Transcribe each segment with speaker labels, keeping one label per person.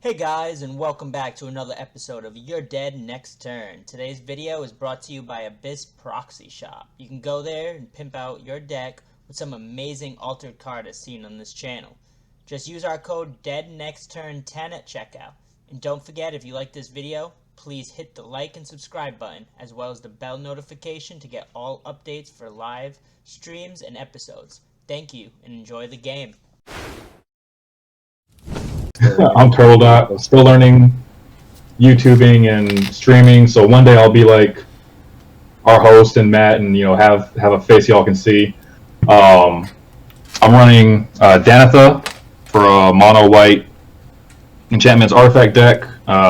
Speaker 1: Hey guys, and welcome back to another episode of You're Dead Next Turn. Today's video is brought to you by Abyss Proxy Shop. You can go there and pimp out your deck with some amazing altered card as seen on this channel. Just use our code DEADNEXTTURN10 at checkout. And don't forget, if you like this video, please hit the like and subscribe button, as well as the bell notification to get all updates for live streams and episodes. Thank you, and enjoy the game.
Speaker 2: I'm Turtledot. I'm still learning YouTubing and streaming, so one day I'll be like our host and Matt, and have a face y'all can see. I'm running Danitha for a mono white enchantments artifact deck,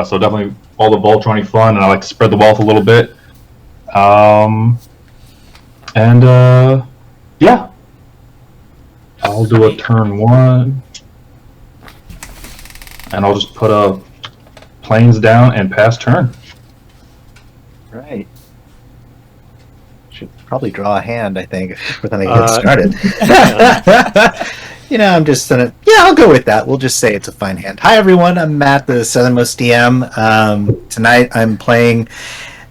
Speaker 2: so definitely all the Voltron fun, and I like to spread the wealth a little bit. Yeah, I'll do a turn one. And I'll just put planes down and pass turn.
Speaker 3: Right. Should probably draw a hand, I think, for them to get started. I'm just gonna. Yeah, I'll go with that. We'll just say it's a fine hand. Hi, everyone. I'm Matt, the Southernmost DM. Tonight I'm playing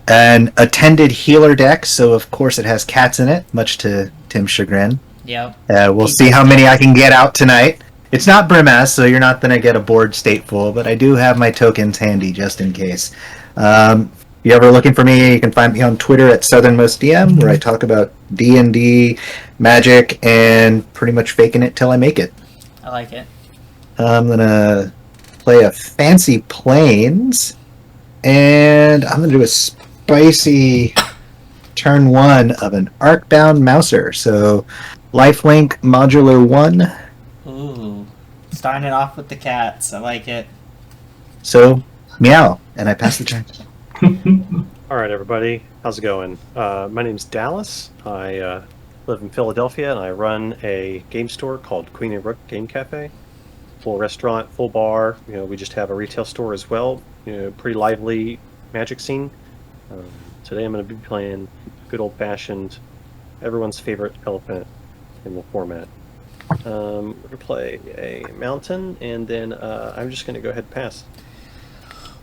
Speaker 3: an attended healer deck, so of course it has cats in it, much to Tim's chagrin.
Speaker 1: Yep.
Speaker 3: We'll see how many I can get out tonight. It's not Brimaz, so you're not going to get a board stateful, but I do have my tokens handy just in case. If you're ever looking for me, you can find me on Twitter at SouthernmostDM, where I talk about D&D, Magic, and pretty much faking it till I make it.
Speaker 1: I like it.
Speaker 3: I'm going to play a Fancy Plains, and I'm going to do a spicy turn one of an Arcbound Mouser. So, lifelink modular 1.
Speaker 1: Ooh, starting it off with the cats. I like it.
Speaker 3: So, meow, and I pass the turn.
Speaker 4: All right, everybody. How's it going? My name's Dallas. I live in Philadelphia, and I run a game store called Queen and Rook Game Cafe. Full restaurant, full bar. We just have a retail store as well. Pretty lively Magic scene. Today I'm going to be playing good old-fashioned, everyone's favorite elephant in the format. We're going to play a mountain, and then I'm just going to go ahead and pass.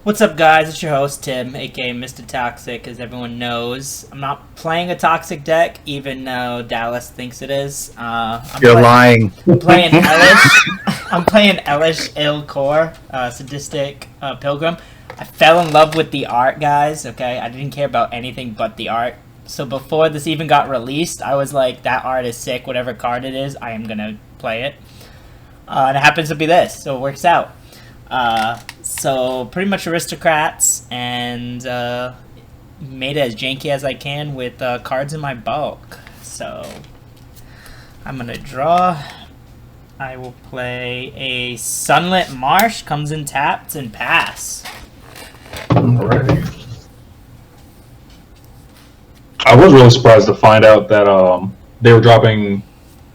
Speaker 1: What's up, guys? It's your host, Tim, aka Mr. Toxic, as everyone knows. I'm not playing a toxic deck, even though Dallas thinks it is.
Speaker 3: You're lying.
Speaker 1: I'm playing Elish. I'm playing Elish Il-Kor, Sadistic Pilgrim. I fell in love with the art, guys, okay? I didn't care about anything but the art. So before this even got released, I was like, that art is sick, whatever card it is, I am going to play it. And it happens to be this, so it works out. So pretty much aristocrats, and made it as janky as I can with cards in my bulk. So I'm going to draw. I will play a Sunlit Marsh, comes in tapped, and pass.
Speaker 2: Alright. I was really surprised to find out that they were dropping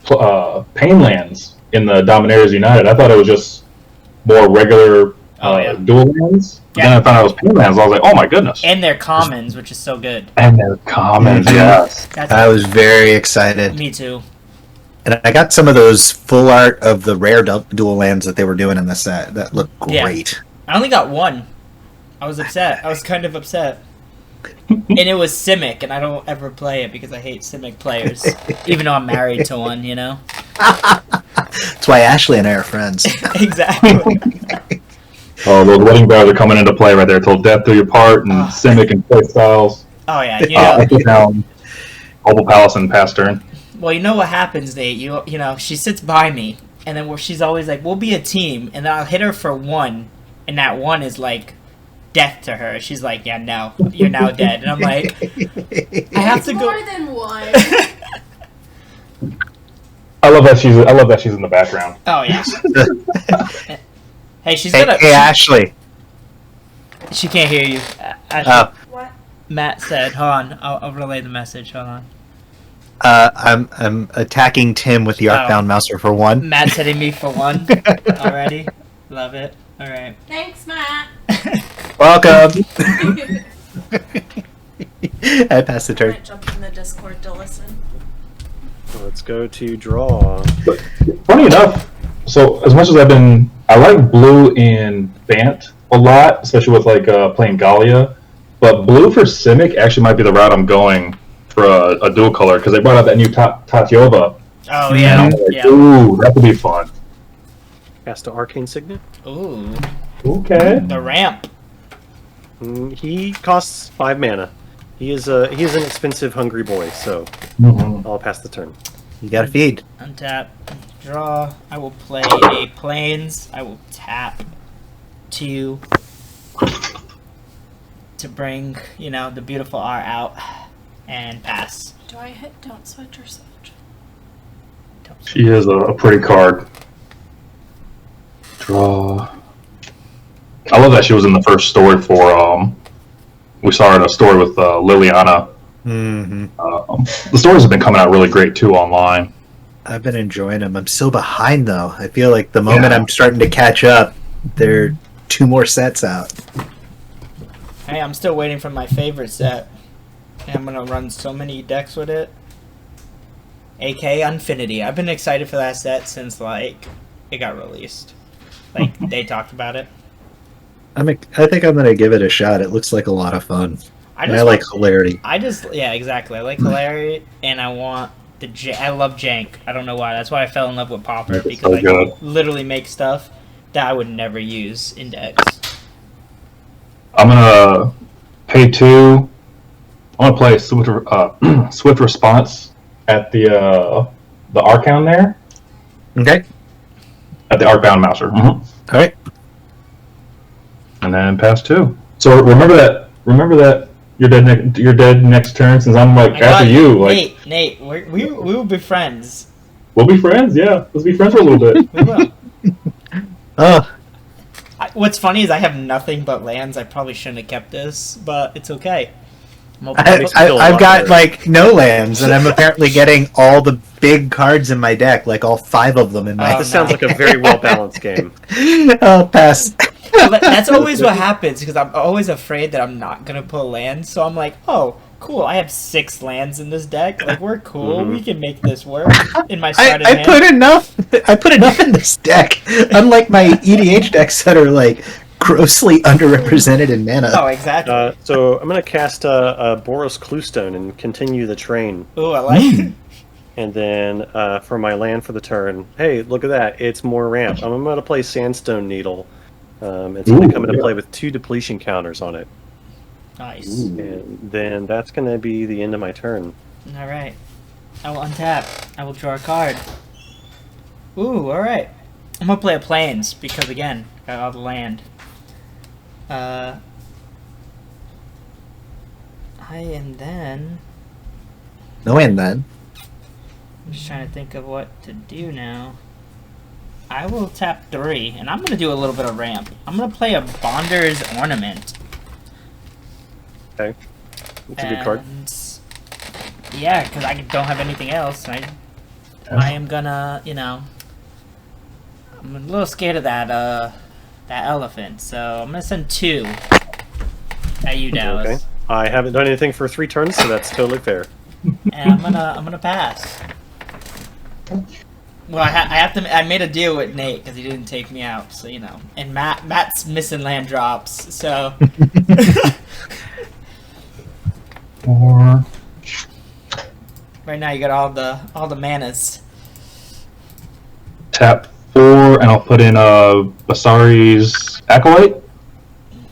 Speaker 2: Painlands in the Dominators United. I thought it was just more regular dual lands. But then I found out it was Painlands. I was like, oh my goodness.
Speaker 1: And they're commons, which is so good.
Speaker 2: And they're commons, yes.
Speaker 3: I was very excited.
Speaker 1: Me too.
Speaker 3: And I got some of those full art of the rare dual lands that they were doing in the set. That looked great.
Speaker 1: Yeah. I only got one. I was upset. I was kind of upset. And it was Simic, and I don't ever play it because I hate Simic players. Even though I'm married to one,
Speaker 3: That's why Ashley and I are friends.
Speaker 1: Exactly.
Speaker 2: Oh, those wedding vows are coming into play right there. Till death do your part, and Simic and play styles.
Speaker 1: Oh, yeah.
Speaker 2: Opal Palace and pass turn.
Speaker 1: Well, you know what happens, Nate? She sits by me, and then she's always like, we'll be a team, and I'll hit her for one, and that one is like death to her. She's like, yeah, no, you're now dead. And I'm like, I have to go.
Speaker 5: More than one.
Speaker 2: I love that she's in the background.
Speaker 1: Oh yeah. Hey, she's gonna.
Speaker 3: Hey, Ashley.
Speaker 1: She can't hear you. Ashley.
Speaker 5: What?
Speaker 1: Matt said, "Hold on, I'll relay the message. Hold on."
Speaker 3: I'm attacking Tim with the Arcbound Mouser for one.
Speaker 1: Matt's hitting me for one already. Love it. All right.
Speaker 5: Thanks, Matt.
Speaker 3: Welcome. I passed the turn.
Speaker 5: I jumped in the Discord to listen.
Speaker 4: Let's go to draw.
Speaker 2: Funny enough, so as much as I've been I like blue in Bant a lot, especially with like playing Gallia. But blue for Simic actually might be the route I'm going for a dual color because they brought out that new Tatiova.
Speaker 1: Oh
Speaker 2: And
Speaker 1: yeah,
Speaker 2: I'm like,
Speaker 1: yeah.
Speaker 2: ooh, that could be fun.
Speaker 4: Cast an Arcane Signet.
Speaker 1: Ooh,
Speaker 2: Okay.
Speaker 1: the ramp.
Speaker 4: He costs 5 mana. He is an expensive, hungry boy, so I'll pass the turn.
Speaker 3: You gotta feed.
Speaker 1: Untap, draw. I will play a plains. I will tap 2 to bring, the beautiful art out and pass.
Speaker 5: Do I hit don't switch or switch?
Speaker 2: She is a pretty card. Draw. I love that she was in the first story for, we saw her in a story with Liliana. The stories have been coming out really great too online.
Speaker 3: I've been enjoying them. I'm still behind though. I feel like the moment I'm starting to catch up, there are 2 more sets out.
Speaker 1: Hey, I'm still waiting for my favorite set. And I'm gonna run so many decks with it. AK Infinity. I've been excited for that set since it got released. They talked about it.
Speaker 3: I think I'm gonna give it a shot. It looks like a lot of fun. I like hilarity.
Speaker 1: Yeah, exactly. I like hilarity, and I want I love jank. I don't know why. That's why I fell in love with Pauper, because I can literally make stuff that I would never use in decks.
Speaker 2: I'm gonna pay 2. I want to play Swift Response at the Archon there.
Speaker 3: Okay.
Speaker 2: At the Arcbound Mouser.
Speaker 3: All right.
Speaker 2: And then pass 2. So remember that you're dead next turn, since I'm after you.
Speaker 1: Nate, we will be friends.
Speaker 2: We'll be friends, yeah. Let's be friends for a little bit.
Speaker 1: We will.
Speaker 3: What's
Speaker 1: funny is I have nothing but lands. I probably shouldn't have kept this, but it's okay.
Speaker 3: I've got no lands, and I'm apparently getting all the big cards in my deck, all 5 of them in my.
Speaker 4: This sounds like a very well balanced game.
Speaker 3: I'll pass.
Speaker 1: Well, that's always what happens, because I'm always afraid that I'm not gonna pull lands. So I'm like, oh, cool. I have 6 lands in this deck. We're cool. We can make this work. In my starting hand.
Speaker 3: I put enough in this deck. Unlike my EDH decks that are grossly underrepresented in mana.
Speaker 1: Oh, exactly.
Speaker 4: So I'm gonna cast a Boros Cluestone and continue the train.
Speaker 1: Ooh, I like it.
Speaker 4: And then for my land for the turn, hey, look at that! It's more ramp. I'm gonna play Sandstone Needle. It's going to come into play with 2 depletion counters on it.
Speaker 1: Nice.
Speaker 4: And then that's going to be the end of my turn.
Speaker 1: Alright. I will untap. I will draw a card. Ooh, alright. I'm going to play a plains, because again, got all the land. And then...
Speaker 3: I'm
Speaker 1: just trying to think of what to do now. I will tap 3, and I'm going to do a little bit of ramp. I'm going to play a Bonder's Ornament.
Speaker 4: Okay. That's a good card.
Speaker 1: Yeah, because I don't have anything else. I am going to, I'm a little scared of that elephant, so I'm going to send 2 at you, Dallas.
Speaker 4: Okay. I haven't done anything for 3 turns, so that's totally fair.
Speaker 1: And I'm gonna pass. Well, I made a deal with Nate because he didn't take me out, so And Matt's missing land drops, so.
Speaker 2: 4.
Speaker 1: Right now you got all the manas.
Speaker 2: Tap 4, and I'll put in Basari's Acolyte.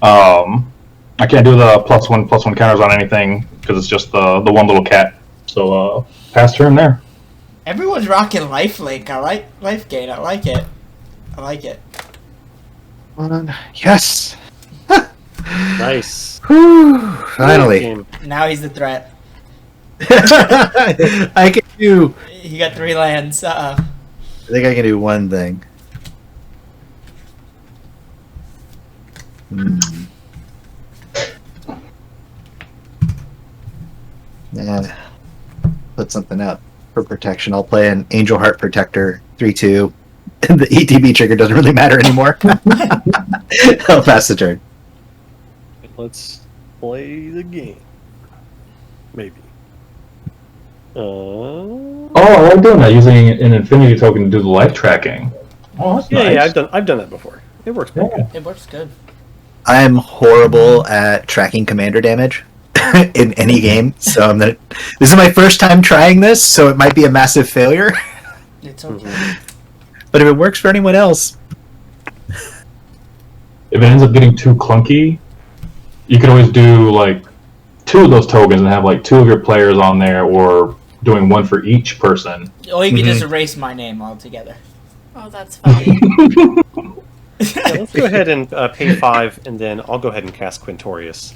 Speaker 2: I can't do the +1/+1 counters on anything because it's just the one little cat. So pass turn there.
Speaker 1: Everyone's rocking lifelink. I like life gain. I like it.
Speaker 3: Yes.
Speaker 4: Nice.
Speaker 3: Whew, finally.
Speaker 1: Now he's the threat.
Speaker 3: I can do.
Speaker 1: He got 3 lands.
Speaker 3: I think I can do one thing. Yeah. Put something up for protection. I'll play an Angel Heart Protector 3/2. The ETB trigger doesn't really matter anymore. I'll pass the turn.
Speaker 4: Let's play the game. Maybe. Oh,
Speaker 2: I like doing that, using an Infinity token to do the life tracking. Oh, that's
Speaker 4: Yeah,
Speaker 2: nice.
Speaker 4: I've done that before. It works pretty
Speaker 2: Yeah.
Speaker 4: good.
Speaker 1: It works good.
Speaker 3: I'm horrible at tracking commander damage in any game, so this is my first time trying this, so it might be a massive failure.
Speaker 1: It's okay.
Speaker 3: But if it works for anyone else,
Speaker 2: If it ends up getting too clunky, you could always do like 2 of those tokens and have like 2 of your players on there, or doing 1 for each person.
Speaker 1: Or you could just erase my name altogether.
Speaker 5: Oh, that's funny.
Speaker 4: Yeah, let's go ahead and pay 5, and then I'll go ahead and cast Quintorius,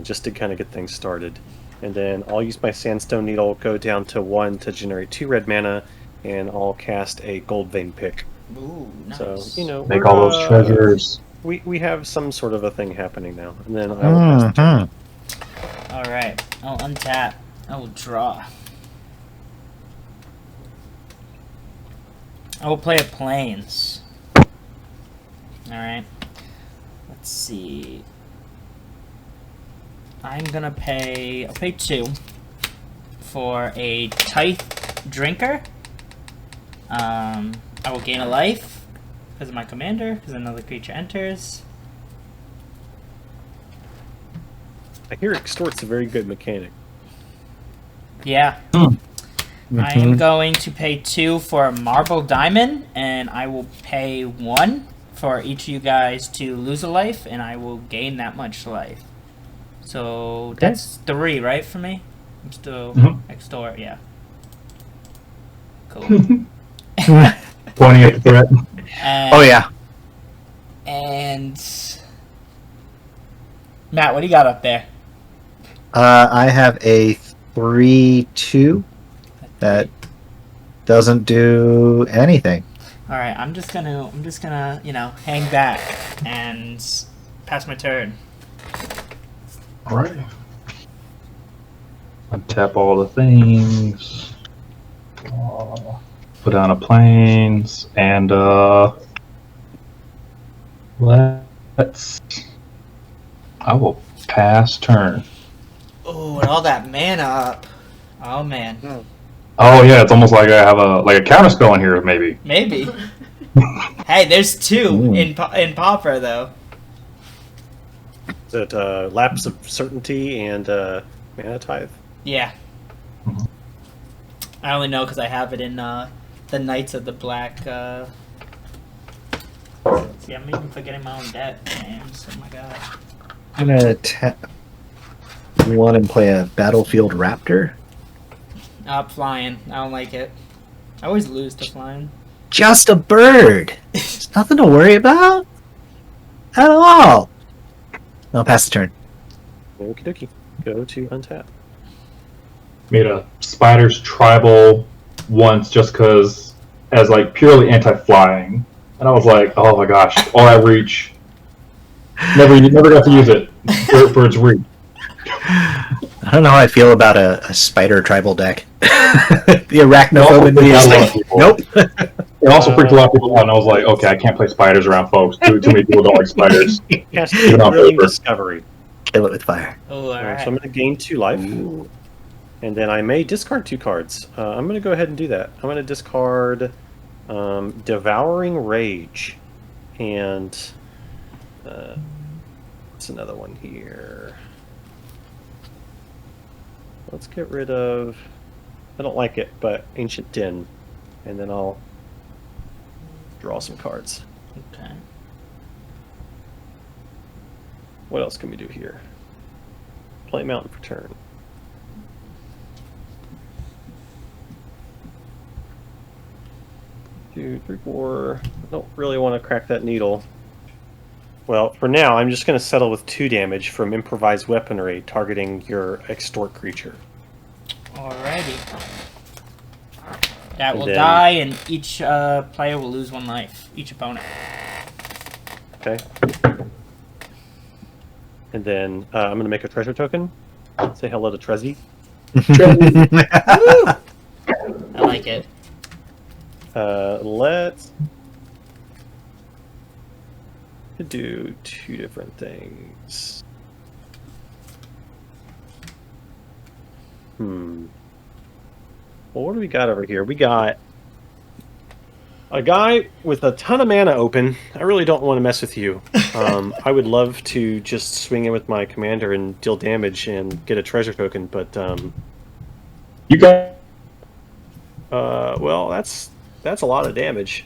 Speaker 4: just to kind of get things started. And then I'll use my Sandstone Needle, go down to 1 to generate 2 red mana, and I'll cast a Gold Vein Pick.
Speaker 1: Ooh, nice.
Speaker 4: So, you know,
Speaker 2: Make all those treasures.
Speaker 4: We have some sort of a thing happening now. And then I will pass the turn.
Speaker 1: Alright, I'll untap. I will draw. I will play a Plains. Alright. Let's see. I'm gonna pay... I'll pay 2 for a Tithe Drinker. I will gain a life because of my commander, because another creature enters.
Speaker 4: I hear Extort's a very good mechanic.
Speaker 1: Yeah. I am going to pay 2 for a Marble Diamond, and I will pay 1 for each of you guys to lose a life, and I will gain that much life. So that's 3, right, for me? I'm still extort, yeah. Cool.
Speaker 2: Pointing at the threat.
Speaker 1: And,
Speaker 3: oh yeah,
Speaker 1: And Matt, what do you got up there?
Speaker 3: I have a 3/2 that doesn't do anything.
Speaker 1: All right, I'm just gonna, you know, hang back and pass my turn.
Speaker 2: Alright. Untap all the things. Put down a Plains, and let's... I will pass turn.
Speaker 1: Oh, and all that mana up. Oh man.
Speaker 2: Oh yeah, it's almost like I have a counter spell in here, maybe.
Speaker 1: Maybe. Hey, there's 2 in Pauper though.
Speaker 4: Is it Lapse of Certainty and Mana Tithe?
Speaker 1: Yeah. I only know because I have it in the Knights of the Black. See, I'm even forgetting my own deck names. Oh my god.
Speaker 3: I'm gonna tap 1 and play a Battlefield Raptor.
Speaker 1: Flying. I don't like it. I always lose to flying.
Speaker 3: Just a bird. It's nothing to worry about at all. I'll pass the turn.
Speaker 4: Okie dokie. Go to untap.
Speaker 2: Made a Spider's Tribal once just because, as like purely anti-flying, and I was like, oh my gosh, all that reach. Never got to use it for its reach.
Speaker 3: I don't know how I feel about a spider tribal deck. The arachnophobe in me is like, nope.
Speaker 2: It also freaked a lot of people out, and I was like, okay, I can't play spiders around folks. Too many people don't like spiders.
Speaker 4: Cast
Speaker 2: Even on
Speaker 4: Brilliant
Speaker 2: paper.
Speaker 4: Discovery.
Speaker 3: Kill it with fire.
Speaker 1: Oh,
Speaker 4: So I'm
Speaker 1: alright.
Speaker 4: going to gain 2 life. And then I may discard 2 cards. I'm going to go ahead and do that. I'm going to discard Devouring Rage. And what's another one here? Let's get rid of... I don't like it, but Ancient Den. And then I'll draw some cards.
Speaker 1: Okay.
Speaker 4: What else can we do here? Play Mountain for turn. 2, 3, 4. I don't really want to crack that needle. Well, for now, I'm just going to settle with 2 damage from improvised weaponry targeting your extort creature.
Speaker 1: Alrighty. That
Speaker 4: And
Speaker 1: will
Speaker 4: then-
Speaker 1: die, and each player will lose 1 life. Each opponent.
Speaker 4: Okay. And then I'm going to make a treasure token. Say hello to Trezzy.
Speaker 1: I like it.
Speaker 4: Let's do 2 different things. Well, what do we got over here? We got A guy with a ton of mana open. I really don't want to mess with you. I would love to just swing in with my commander and deal damage and get a treasure token, but
Speaker 2: You got.
Speaker 4: well, that's a lot of damage.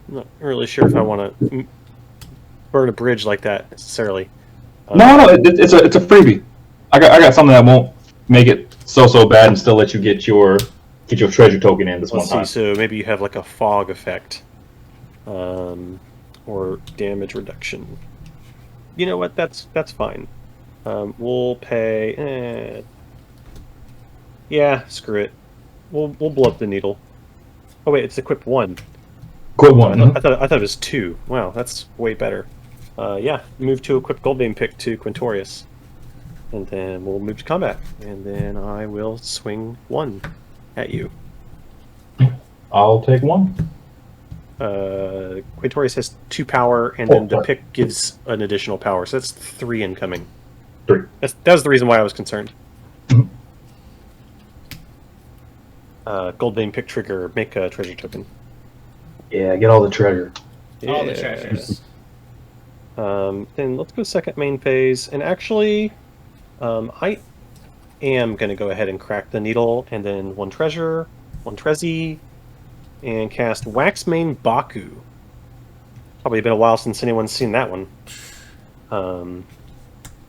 Speaker 4: I'm not really sure if I want to burn a bridge like that necessarily.
Speaker 2: No, it's a freebie. I got something that won't make it so bad and still let you get your treasure token in this one
Speaker 4: Let's see.
Speaker 2: time.
Speaker 4: So maybe you have like a fog effect, or damage reduction. You know what? That's fine. We'll pay. Yeah, screw it. We'll blow up the needle. Oh wait, it's equip 1.
Speaker 2: Good one.
Speaker 4: I thought it was 2. Wow, that's way better. Yeah, move to equip Goldbane pick to Quintorius, and then we'll move to combat, and then I will swing 1 at you.
Speaker 2: I'll take 1.
Speaker 4: Quintorius has 2 power, and then the pick gives an additional power, so that's 3 incoming.
Speaker 2: 3.
Speaker 4: That was the reason why I was concerned.
Speaker 2: Mhm.
Speaker 4: Goldbane pick trigger, make a treasure token.
Speaker 2: Yeah, get all the treasure.
Speaker 1: All the
Speaker 4: Yeah.
Speaker 1: treasures.
Speaker 4: Then let's go second main phase, and actually, I am going to go ahead and crack the needle, and then 1 treasure, 1 Trezzy, and cast Waxmane Baku. Probably been a while since anyone's seen that one.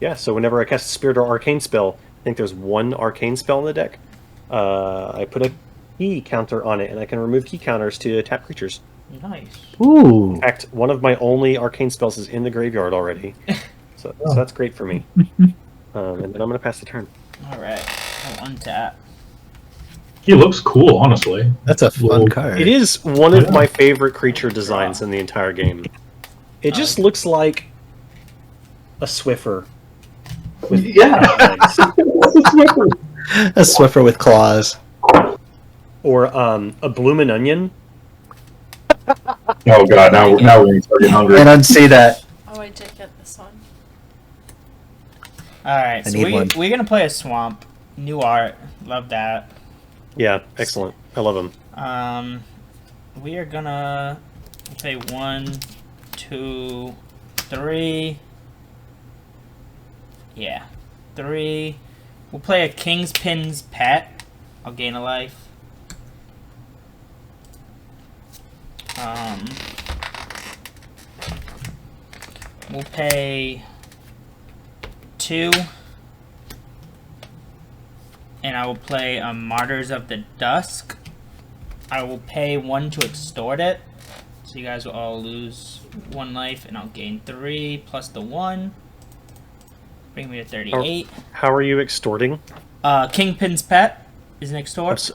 Speaker 4: Yeah, so whenever I cast a Spirit or Arcane spell, I think there's 1 Arcane spell in the deck. I put a key counter on it, and I can remove key counters to tap creatures.
Speaker 1: Nice.
Speaker 3: Ooh.
Speaker 4: In fact, one of my only Arcane spells is in the graveyard already. So that's great for me. And then I'm going to pass the turn.
Speaker 1: Alright. I'll untap.
Speaker 2: He looks cool, honestly.
Speaker 3: That's a fun
Speaker 2: Whoa.
Speaker 3: card.
Speaker 4: It is one of my favorite creature designs in the entire game. It just looks like a Swiffer. With legs.
Speaker 3: A Swiffer with claws.
Speaker 4: Or a Bloomin' Onion.
Speaker 2: Oh god, now we're going to get hungry.
Speaker 3: And unsee that.
Speaker 5: Oh, I did get this one.
Speaker 1: Alright,
Speaker 3: I
Speaker 1: so
Speaker 3: need one.
Speaker 1: we're gonna play a swamp. New art. Love that.
Speaker 4: Yeah, excellent. I love them.
Speaker 1: We are gonna play 1, 2, 3. Yeah. 3. We'll play a Kingpin's Pet. I'll gain a life. We'll pay 2. And I will play Martyrs of the Dusk. I will pay 1 to extort it. So you guys will all lose 1 life, and I'll gain 3 plus the 1. Bring me to 38.
Speaker 4: How are you extorting?
Speaker 1: Kingpin's Pet is an extort.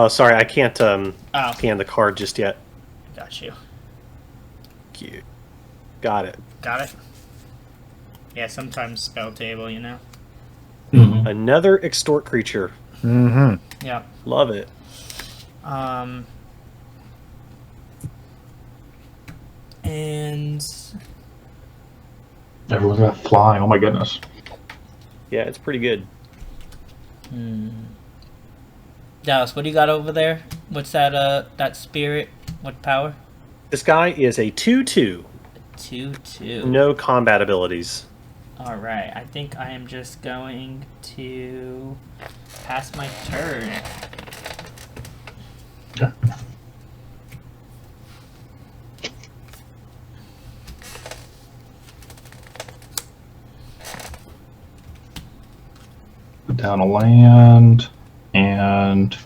Speaker 4: Sorry, I can't
Speaker 1: Oh,
Speaker 4: scan the card just yet.
Speaker 1: got you.
Speaker 4: Cute. Got it.
Speaker 1: Got it? Yeah, sometimes spell table, you know?
Speaker 2: Mhm.
Speaker 4: Another extort creature.
Speaker 3: Mm-hmm.
Speaker 1: Yeah.
Speaker 4: Love it.
Speaker 1: And
Speaker 2: Everyone's got flying. Oh my goodness.
Speaker 4: Yeah, it's pretty good.
Speaker 1: Dallas, what do you got over there? What's that spirit? What power?
Speaker 4: This guy is a 2/2.
Speaker 1: 2/2.
Speaker 4: No combat abilities.
Speaker 1: Alright, I think I am just going to pass my turn.
Speaker 2: Yeah. Put down a land and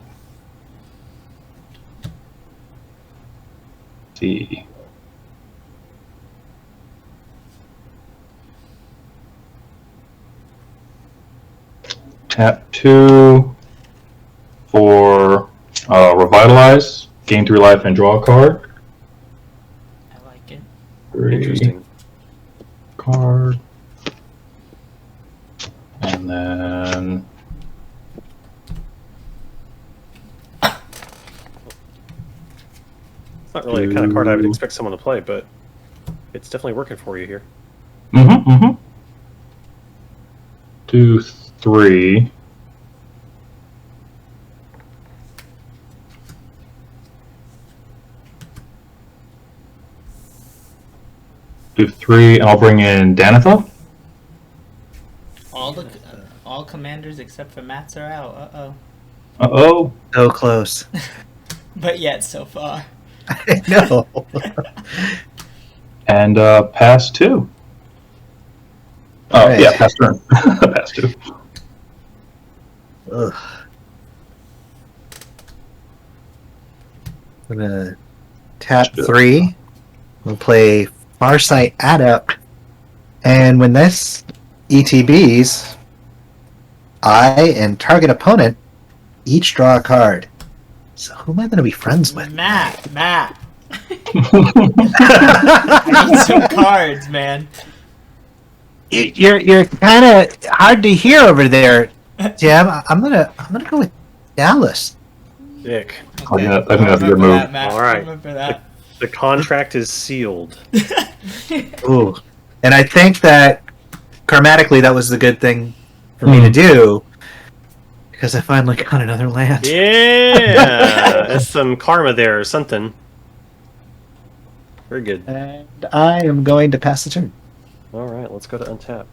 Speaker 2: see. Tap 2 for revitalize, gain 3 life and draw a card.
Speaker 1: I like it.
Speaker 2: 3
Speaker 4: Interesting.
Speaker 2: card. And then
Speaker 4: It's not really the kind of card I would expect someone to play, but it's definitely working for you here.
Speaker 2: 2, 3. do 3, and I'll bring in Danitha.
Speaker 1: All commanders except for Mats are out. Uh-oh.
Speaker 2: Uh-oh.
Speaker 3: So close.
Speaker 1: But yet so far.
Speaker 3: No.
Speaker 2: And pass 2. Oh,
Speaker 3: Right.
Speaker 2: yeah, pass turn. Pass 2.
Speaker 3: Ugh. I'm gonna tap 3. We'll play Farsight Adept. And when this ETBs, I and target opponent each draw a card. So who am I going to be friends with?
Speaker 1: Matt. I need some cards, man.
Speaker 3: You're kind of hard to hear over there, Jim. I'm gonna go with Dallas.
Speaker 4: Dick.
Speaker 1: Okay.
Speaker 2: I think that's a good move.
Speaker 1: That, Matt.
Speaker 4: All right.
Speaker 1: Remember that.
Speaker 4: The contract is sealed.
Speaker 3: Ooh, and I think that karmatically that was the good thing for me to do because I finally got another land.
Speaker 4: Yeah, there's some karma there or something. Very good.
Speaker 3: And I am going to pass the turn.
Speaker 4: All right, let's go to untap.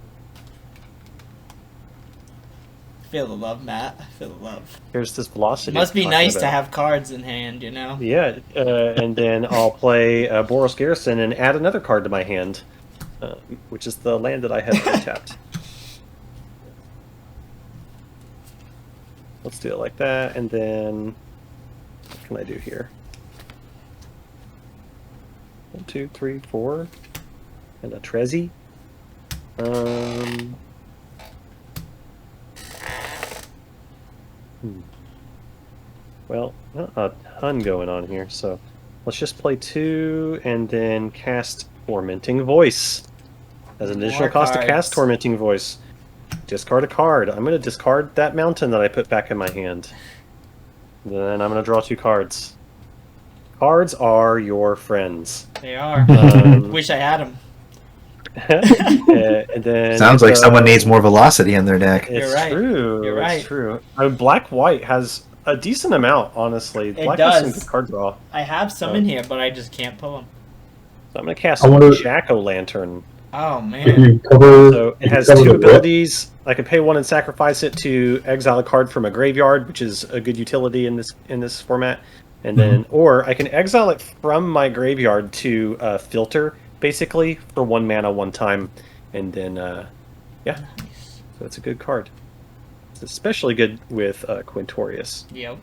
Speaker 1: Feel the love, Matt. I feel the love.
Speaker 4: Here's this velocity.
Speaker 1: Must be
Speaker 4: I'm
Speaker 1: nice
Speaker 4: talking
Speaker 1: to
Speaker 4: about.
Speaker 1: have cards in hand, you know?
Speaker 4: Yeah, and then I'll play Boros Garrison and add another card to my hand, which is the land that I have untapped. Let's do it like that, and then what can I do here? 1, 2, 3, 4, and a Trezzy. Well, not a ton going on here, so let's just play 2 and then cast Tormenting Voice. As an additional
Speaker 1: More
Speaker 4: cost to
Speaker 1: cards.
Speaker 4: cast Tormenting Voice. Discard a card. I'm going to discard that mountain that I put back in my hand. Then I'm going to draw 2 cards. Cards are your friends.
Speaker 1: They are. Wish I had them.
Speaker 4: And then
Speaker 3: Sounds like someone needs more velocity in their deck.
Speaker 4: It's
Speaker 1: You're right.
Speaker 4: true.
Speaker 1: You're right.
Speaker 4: It's true. Black-white has a decent amount, honestly. Black has some
Speaker 1: does.
Speaker 4: good card draw.
Speaker 1: I have some in here, but I just can't pull them.
Speaker 4: So I'm going to cast
Speaker 2: I wonder-
Speaker 4: Jack-O-Lantern.
Speaker 1: Oh,
Speaker 2: If
Speaker 1: man.
Speaker 2: you cover,
Speaker 4: So it
Speaker 2: if you
Speaker 4: has
Speaker 2: cover
Speaker 4: 2
Speaker 2: the rip-
Speaker 4: abilities. I can pay 1 and sacrifice it to exile a card from a graveyard, which is a good utility in this format. And then, or I can exile it from my graveyard to filter, basically, for 1 mana 1 time. And then, yeah. So it's a good card. It's especially good with Quintorius.
Speaker 1: Yep.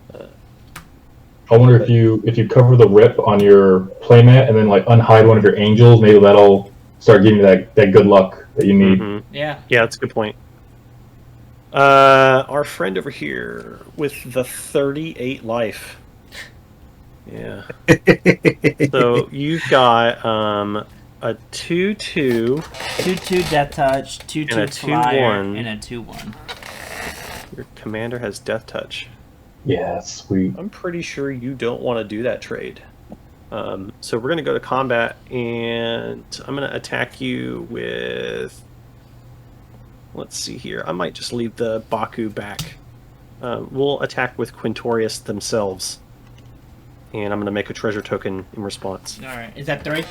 Speaker 2: I wonder if you cover the rip on your playmat and then like unhide one of your angels, maybe that'll start giving you that good luck that you need.
Speaker 4: Mhm.
Speaker 1: Yeah.
Speaker 4: Yeah, that's a good point. Our friend over here with the 38 life. Yeah. So you've got a 2/2.
Speaker 1: 2/2 Death Touch, 2/2
Speaker 4: And a
Speaker 1: Flyer,
Speaker 4: 2/1.
Speaker 1: and a 2/1.
Speaker 4: Your commander has Death Touch.
Speaker 2: Yeah, sweet.
Speaker 4: I'm pretty sure you don't want to do that trade. So we're going to go to combat, and I'm going to attack you with... Let's see here. I might just leave the Baku back. We'll attack with Quintorius themselves. And I'm going to make a treasure token in response.
Speaker 1: Alright, is that 3?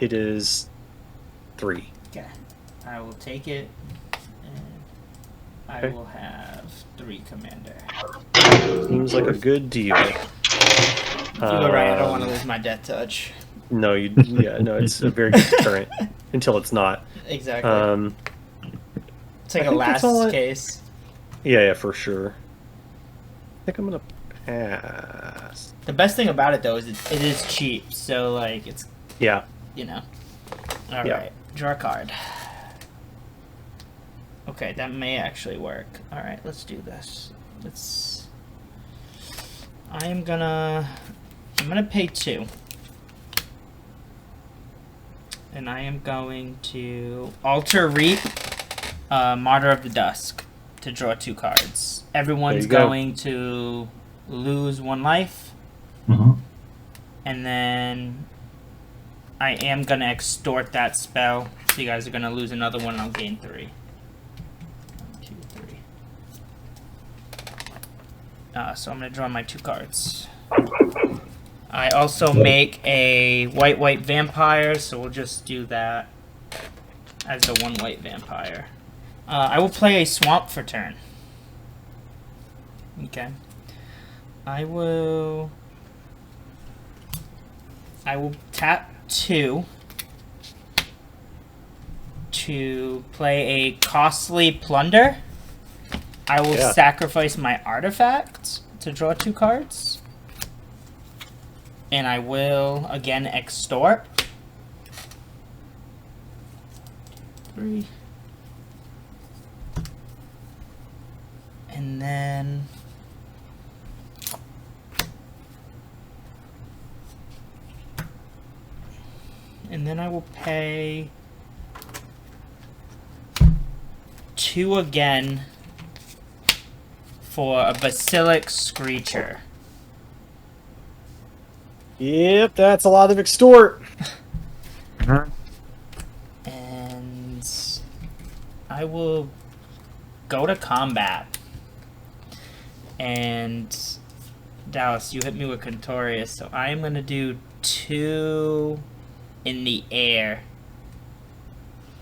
Speaker 4: It is 3.
Speaker 1: Okay. I will take it, and I
Speaker 4: Okay.
Speaker 1: will have 3 commander.
Speaker 4: Seems like a good deal.
Speaker 1: You were right, I don't want to lose my Death Touch.
Speaker 4: No, it's a very good deterrent until it's not.
Speaker 1: Exactly. It's like
Speaker 4: I
Speaker 1: a
Speaker 4: think that's all
Speaker 1: last
Speaker 4: I-
Speaker 1: case.
Speaker 4: Yeah, for sure. I think I'm gonna pass.
Speaker 1: The best thing about it, though, is it is cheap, so, like, it's,
Speaker 4: Yeah.
Speaker 1: you know. Alright,
Speaker 4: Yeah.
Speaker 1: draw a card. Okay, that may actually work. Alright, let's do this. I'm gonna pay 2. And I am going to alter Reap, Martyr of the Dusk, to draw 2 cards. Everyone's
Speaker 4: There you go.
Speaker 1: going to lose 1 life,
Speaker 2: Mm-hmm.
Speaker 1: and then I am gonna extort that spell. So you guys are gonna lose another 1, and I'll gain 3. 1, 2, 3. So I'm gonna draw my 2 cards. I also make a white vampire, so we'll just do that as the 1 white vampire. I will play a swamp for turn. Okay. I will tap 2 to play a costly plunder. I will sacrifice my artifact to draw 2 cards. And I will, again, extort. 3. And then... I will pay 2 again for a Basilic Screecher.
Speaker 4: Yep, that's a lot of extort.
Speaker 1: And I will go to combat. And Dallas, you hit me with Contorius, so I am going to do 2 in the air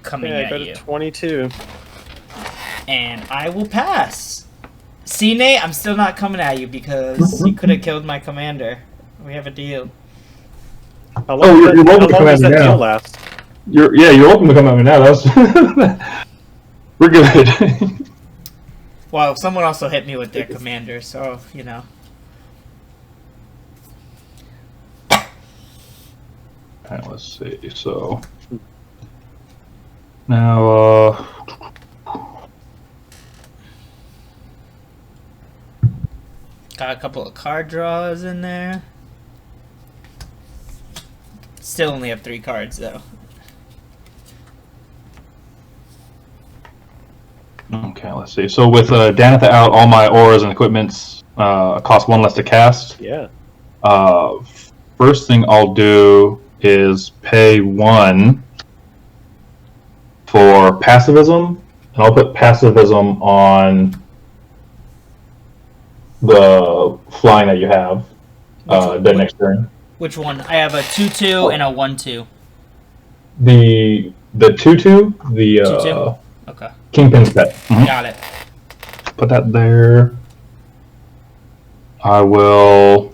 Speaker 1: coming
Speaker 4: I
Speaker 1: at
Speaker 4: got
Speaker 1: you.
Speaker 4: a 22.
Speaker 1: And I will pass. See, Nate, I'm still not coming at you because you could have killed my commander. We have a deal.
Speaker 4: How long
Speaker 2: you're welcome to come at
Speaker 4: does
Speaker 2: me
Speaker 4: that
Speaker 2: now.
Speaker 4: deal last?
Speaker 2: You're welcome to come at me now. We're good.
Speaker 1: Well, someone also hit me with their commander, so, you know.
Speaker 2: Alright, let's see. So now,
Speaker 1: Got a couple of card draws in there. Still only have 3 cards, though.
Speaker 2: okay, let's see. So with Danitha out, all my auras and equipments cost 1 less to cast.
Speaker 4: Yeah.
Speaker 2: First thing I'll do is pay 1 for passivism, and I'll put passivism on the flying that you have the next turn.
Speaker 1: Which one? I have a 2/2 and a 1/2.
Speaker 2: The 2/2, the
Speaker 1: 2/2? Okay.
Speaker 2: Kingpin's pet.
Speaker 1: Got it.
Speaker 2: Put that there. I will.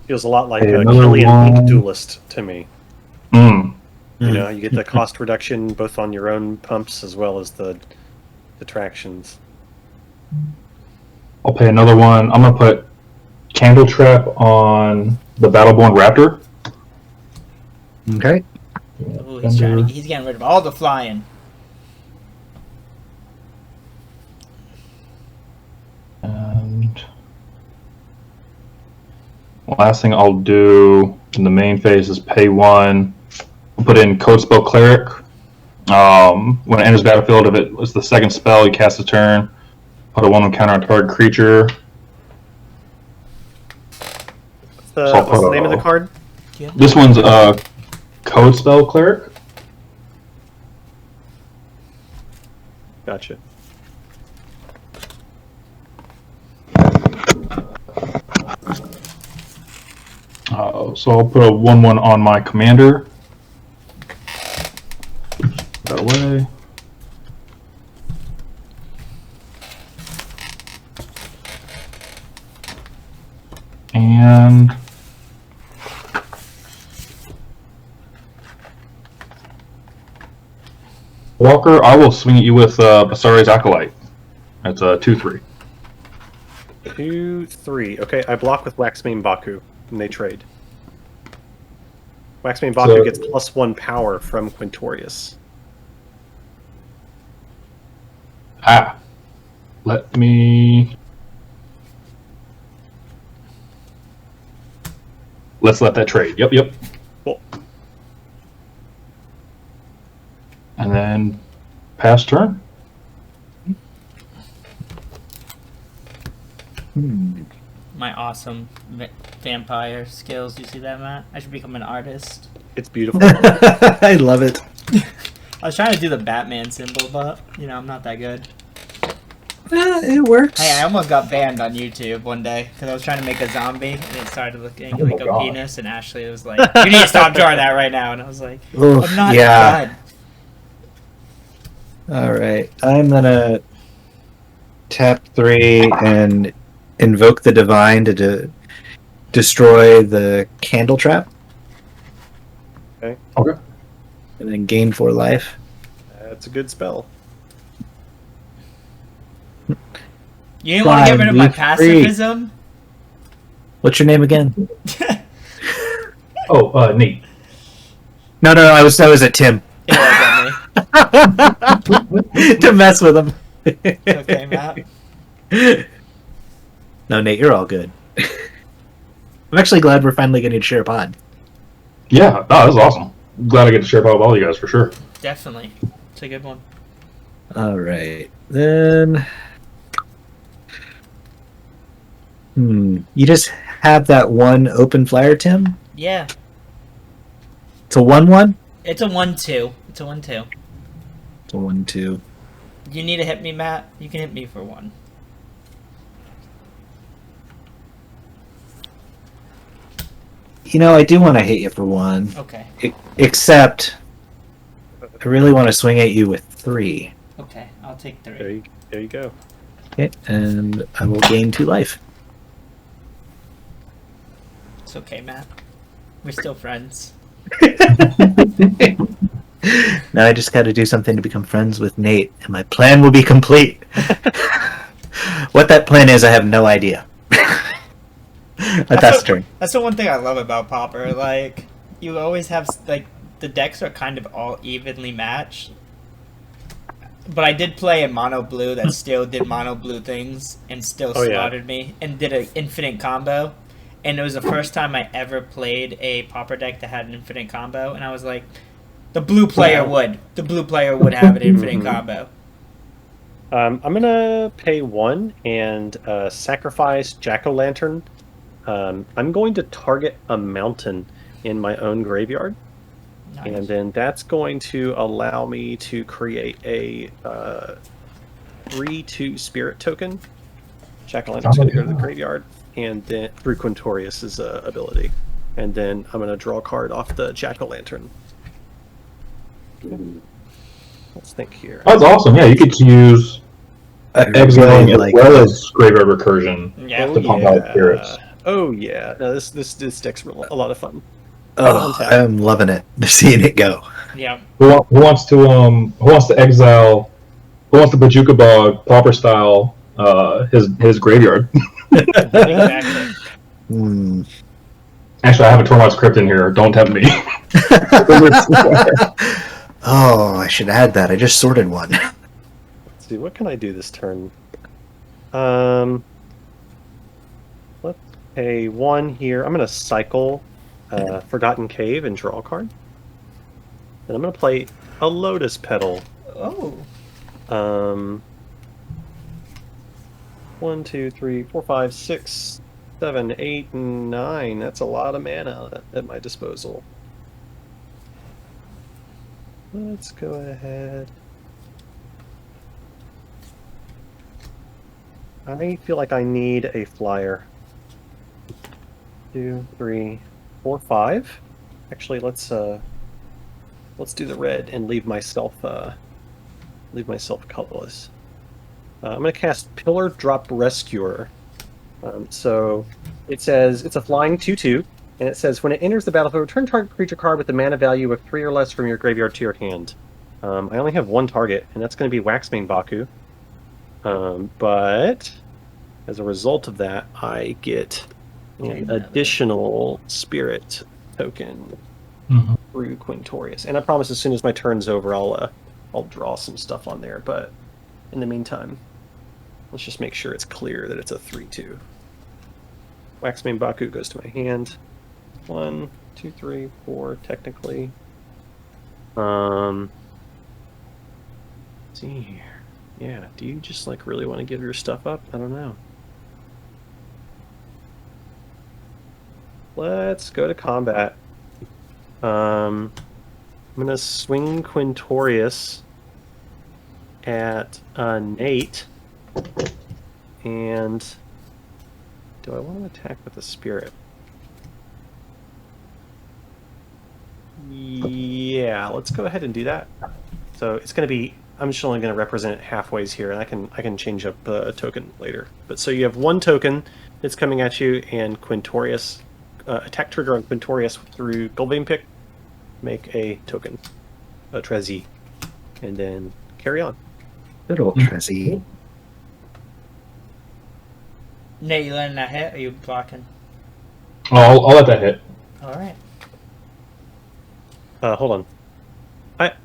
Speaker 4: Feels a lot like
Speaker 2: Okay,
Speaker 4: a
Speaker 2: another
Speaker 4: Killian
Speaker 2: one.
Speaker 4: Ink Duelist to me.
Speaker 2: Mm.
Speaker 4: You know, you get the cost reduction both on your own pumps as well as the attractions.
Speaker 2: I'll pay another 1. I'm gonna put Candle Trap on the Battleborn Raptor.
Speaker 3: Okay.
Speaker 1: Ooh, he's getting rid of all the flying.
Speaker 2: And last thing I'll do in the main phase is pay 1. I'll put in Code Spell Cleric. When it enters battlefield, if it was the second spell, you cast a turn. Put a 1 counter on target creature.
Speaker 4: What's the name of the card?
Speaker 2: This one's Code Spell Cleric.
Speaker 4: Gotcha.
Speaker 2: So I'll put a 1/1 on my commander. Put that away. And Walker, I will swing at you with Basari's Acolyte. That's a 2/3.
Speaker 4: 2/3. Okay, I block with Waxmane Baku, and they trade. Waxmane Baku
Speaker 2: So-
Speaker 4: gets +1 power from Quintorius.
Speaker 2: Let me. Let's let that trade. Yep.
Speaker 4: Cool.
Speaker 2: And then pass turn.
Speaker 1: My awesome vampire skills. Do you see that, Matt? I should become an artist.
Speaker 4: It's beautiful.
Speaker 3: I love it.
Speaker 1: I was trying to do the Batman symbol, but, you know, I'm not that good.
Speaker 3: It works.
Speaker 1: Hey, I almost got banned on YouTube one day because I was trying to make a zombie and it started looking
Speaker 2: Oh my
Speaker 1: like a
Speaker 2: God.
Speaker 1: penis, and Ashley was like, "You need to stop drawing that right now." And I was like,
Speaker 3: Oof,
Speaker 1: "I'm not
Speaker 3: yeah.
Speaker 1: done."
Speaker 3: All right. I'm gonna tap 3 and invoke the divine to destroy the candle trap.
Speaker 4: Okay.
Speaker 2: Okay.
Speaker 3: And then gain 4 life.
Speaker 4: That's a good spell.
Speaker 1: You didn't want to get rid of my
Speaker 3: 5v3.
Speaker 1: pacifism?
Speaker 3: What's your name again?
Speaker 2: Oh, Nate.
Speaker 3: No, I was at Tim.
Speaker 1: It wasn't me.
Speaker 3: To mess with him.
Speaker 1: Okay, Matt.
Speaker 3: No, Nate, you're all good. I'm actually glad we're finally getting to share a pod.
Speaker 2: Yeah, no, that was awesome. Glad I get to share about all you guys for sure.
Speaker 1: Definitely. It's a good one.
Speaker 3: All right. Then you just have that one open flyer, Tim?
Speaker 1: Yeah.
Speaker 3: It's a 1/1?
Speaker 1: It's a 1-2. It's a 1-2.
Speaker 3: It's a 1/2.
Speaker 1: You need to hit me, Matt? You can hit me for 1.
Speaker 3: You know, I do want to hit you for 1.
Speaker 1: Okay.
Speaker 3: Except I really want to swing at you with 3.
Speaker 1: Okay, I'll take 3.
Speaker 4: There you go.
Speaker 3: Okay, and I will gain 2 life.
Speaker 1: It's okay, Matt. We're still friends.
Speaker 3: Now I just got to do something to become friends with Nate, and my plan will be complete. What that plan is, I have no idea. But that's true.
Speaker 1: That's the one thing I love about Pauper. Like, you always have, like, the decks are kind of all evenly matched. But I did play a mono blue that still did mono blue things and still slaughtered me and did an infinite combo. And it was the first time I ever played a Pauper deck that had an infinite combo. And I was like, the blue player would. The blue player would have an infinite combo.
Speaker 4: I'm going to pay 1 and sacrifice Jack-O-Lantern. I'm going to target a mountain in my own graveyard.
Speaker 1: Nice.
Speaker 4: And then that's going to allow me to create a 3/2 spirit token. Jack-O-Lantern's going to go to the graveyard, and then through Quintorius' ability. And then I'm going to draw a card off the Jack-O-Lantern. Let's think here.
Speaker 2: That's awesome. Yeah, you could use exiling as
Speaker 3: like
Speaker 2: well as graveyard recursion
Speaker 1: Yeah.
Speaker 2: to pump out spirits.
Speaker 4: Oh yeah, no, this deck's a lot of fun.
Speaker 3: Oh, I'm loving it. Seeing it go.
Speaker 1: Yeah.
Speaker 2: Who wants to exile? Who wants to Bajuka Bog Pauper style his graveyard?
Speaker 1: Exactly.
Speaker 2: Actually, I have a Tormod's Crypt in here. Don't tempt me.
Speaker 3: Oh, I should add that. I just sorted one.
Speaker 4: Let's see, what can I do this turn? Let's pay 1 here. I'm going to cycle Forgotten Cave and draw a card. Then I'm going to play a Lotus Petal.
Speaker 1: Oh.
Speaker 4: 1, 2, 3, 4, 5, 6, 7, 8, 9. That's a lot of mana at my disposal. Let's go ahead. I feel like I need a flyer. 2, 3, 4, 5. Actually, let's do the red and leave myself colorless. I'm going to cast Pillar Drop Rescuer. So it says it's a flying 2/2, and it says when it enters the battlefield, return target creature card with a mana value of 3 or less from your graveyard to your hand. I only have 1 target, and that's going to be Waxmane Baku. But as a result of that, I get an additional spirit token through Quintorius. And I promise as soon as my turn's over, I'll draw some stuff on there. But in the meantime, let's just make sure it's clear that it's a 3/2. Waxmane Baku goes to my hand. 1, 2, 3, 4, technically. Let's see here. Yeah, do you just like really want to give your stuff up? I don't know. Let's go to combat. I'm gonna swing Quintorius at Nate. And do I want to attack with a spirit? Yeah, let's go ahead and do that. So it's going to be. I'm just only going to represent it halfways here, and I can change up a token later. But so you have one token that's coming at you, and Quintorius attack trigger on Quintorius through Goldvein Pick. Make a token, a Trezi, and then carry on.
Speaker 3: Good old Trezzy.
Speaker 1: Nate, you letting that hit? Or are you blocking?
Speaker 2: Oh, I'll let that hit.
Speaker 1: All right.
Speaker 4: Hold on.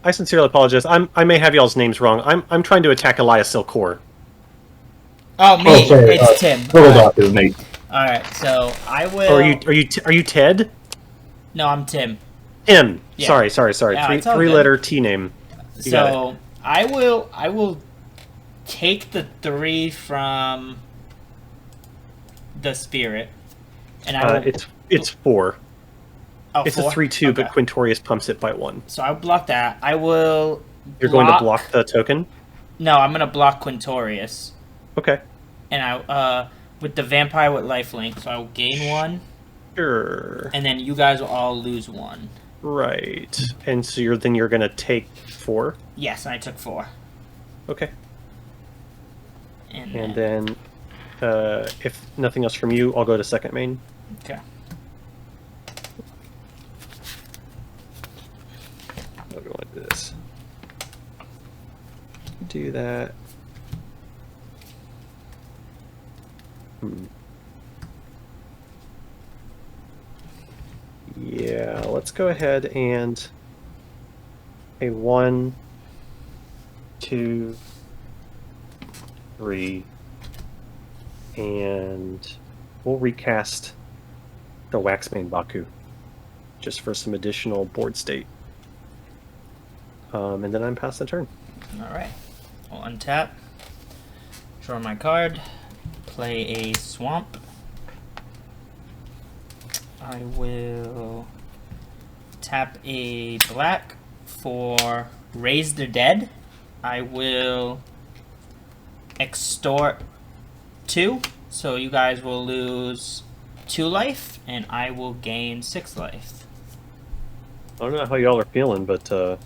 Speaker 4: I sincerely apologize. I may have y'all's names wrong. I'm trying to attack Elias Silcor.
Speaker 1: Oh, me.
Speaker 2: Oh, sorry.
Speaker 1: It's Tim.
Speaker 2: Turtle Dot is Nate.
Speaker 1: All right. So I will.
Speaker 4: Or are you Ted?
Speaker 1: No, I'm Tim.
Speaker 4: Tim.
Speaker 1: Yeah.
Speaker 4: Sorry.
Speaker 1: Yeah, it's all
Speaker 4: Three
Speaker 1: good.
Speaker 4: letter T name. You got
Speaker 1: So I will take the 3 from the spirit, and I will.
Speaker 4: It's 4.
Speaker 1: Oh,
Speaker 4: It's
Speaker 1: 4?
Speaker 4: a 3/2,
Speaker 1: Okay.
Speaker 4: but Quintorius pumps it by 1.
Speaker 1: So I'll block that. I will.
Speaker 4: You're going to block the token?
Speaker 1: No, I'm gonna block Quintorius,
Speaker 4: Okay.
Speaker 1: and I with the vampire with lifelink, so I will gain 1,
Speaker 4: Sure.
Speaker 1: and then you guys will all lose 1.
Speaker 4: Right. And so you're going to take 4?
Speaker 1: Yes, and I took 4.
Speaker 4: Okay.
Speaker 1: And
Speaker 4: And then if nothing else from you, I'll go to second main.
Speaker 1: okay.
Speaker 4: How do we want to do this? Do that. Yeah, let's go ahead and a 1, 2, 3, and we'll recast the Waxmane Baku just for some additional board state. And then I'm past the turn.
Speaker 1: All right. I'll untap. Draw my card. Play a swamp. I will tap a black for Raise the Dead. I will extort 2, so you guys will lose 2 life, and I will gain 6 life.
Speaker 4: I don't know how y'all are feeling, but sure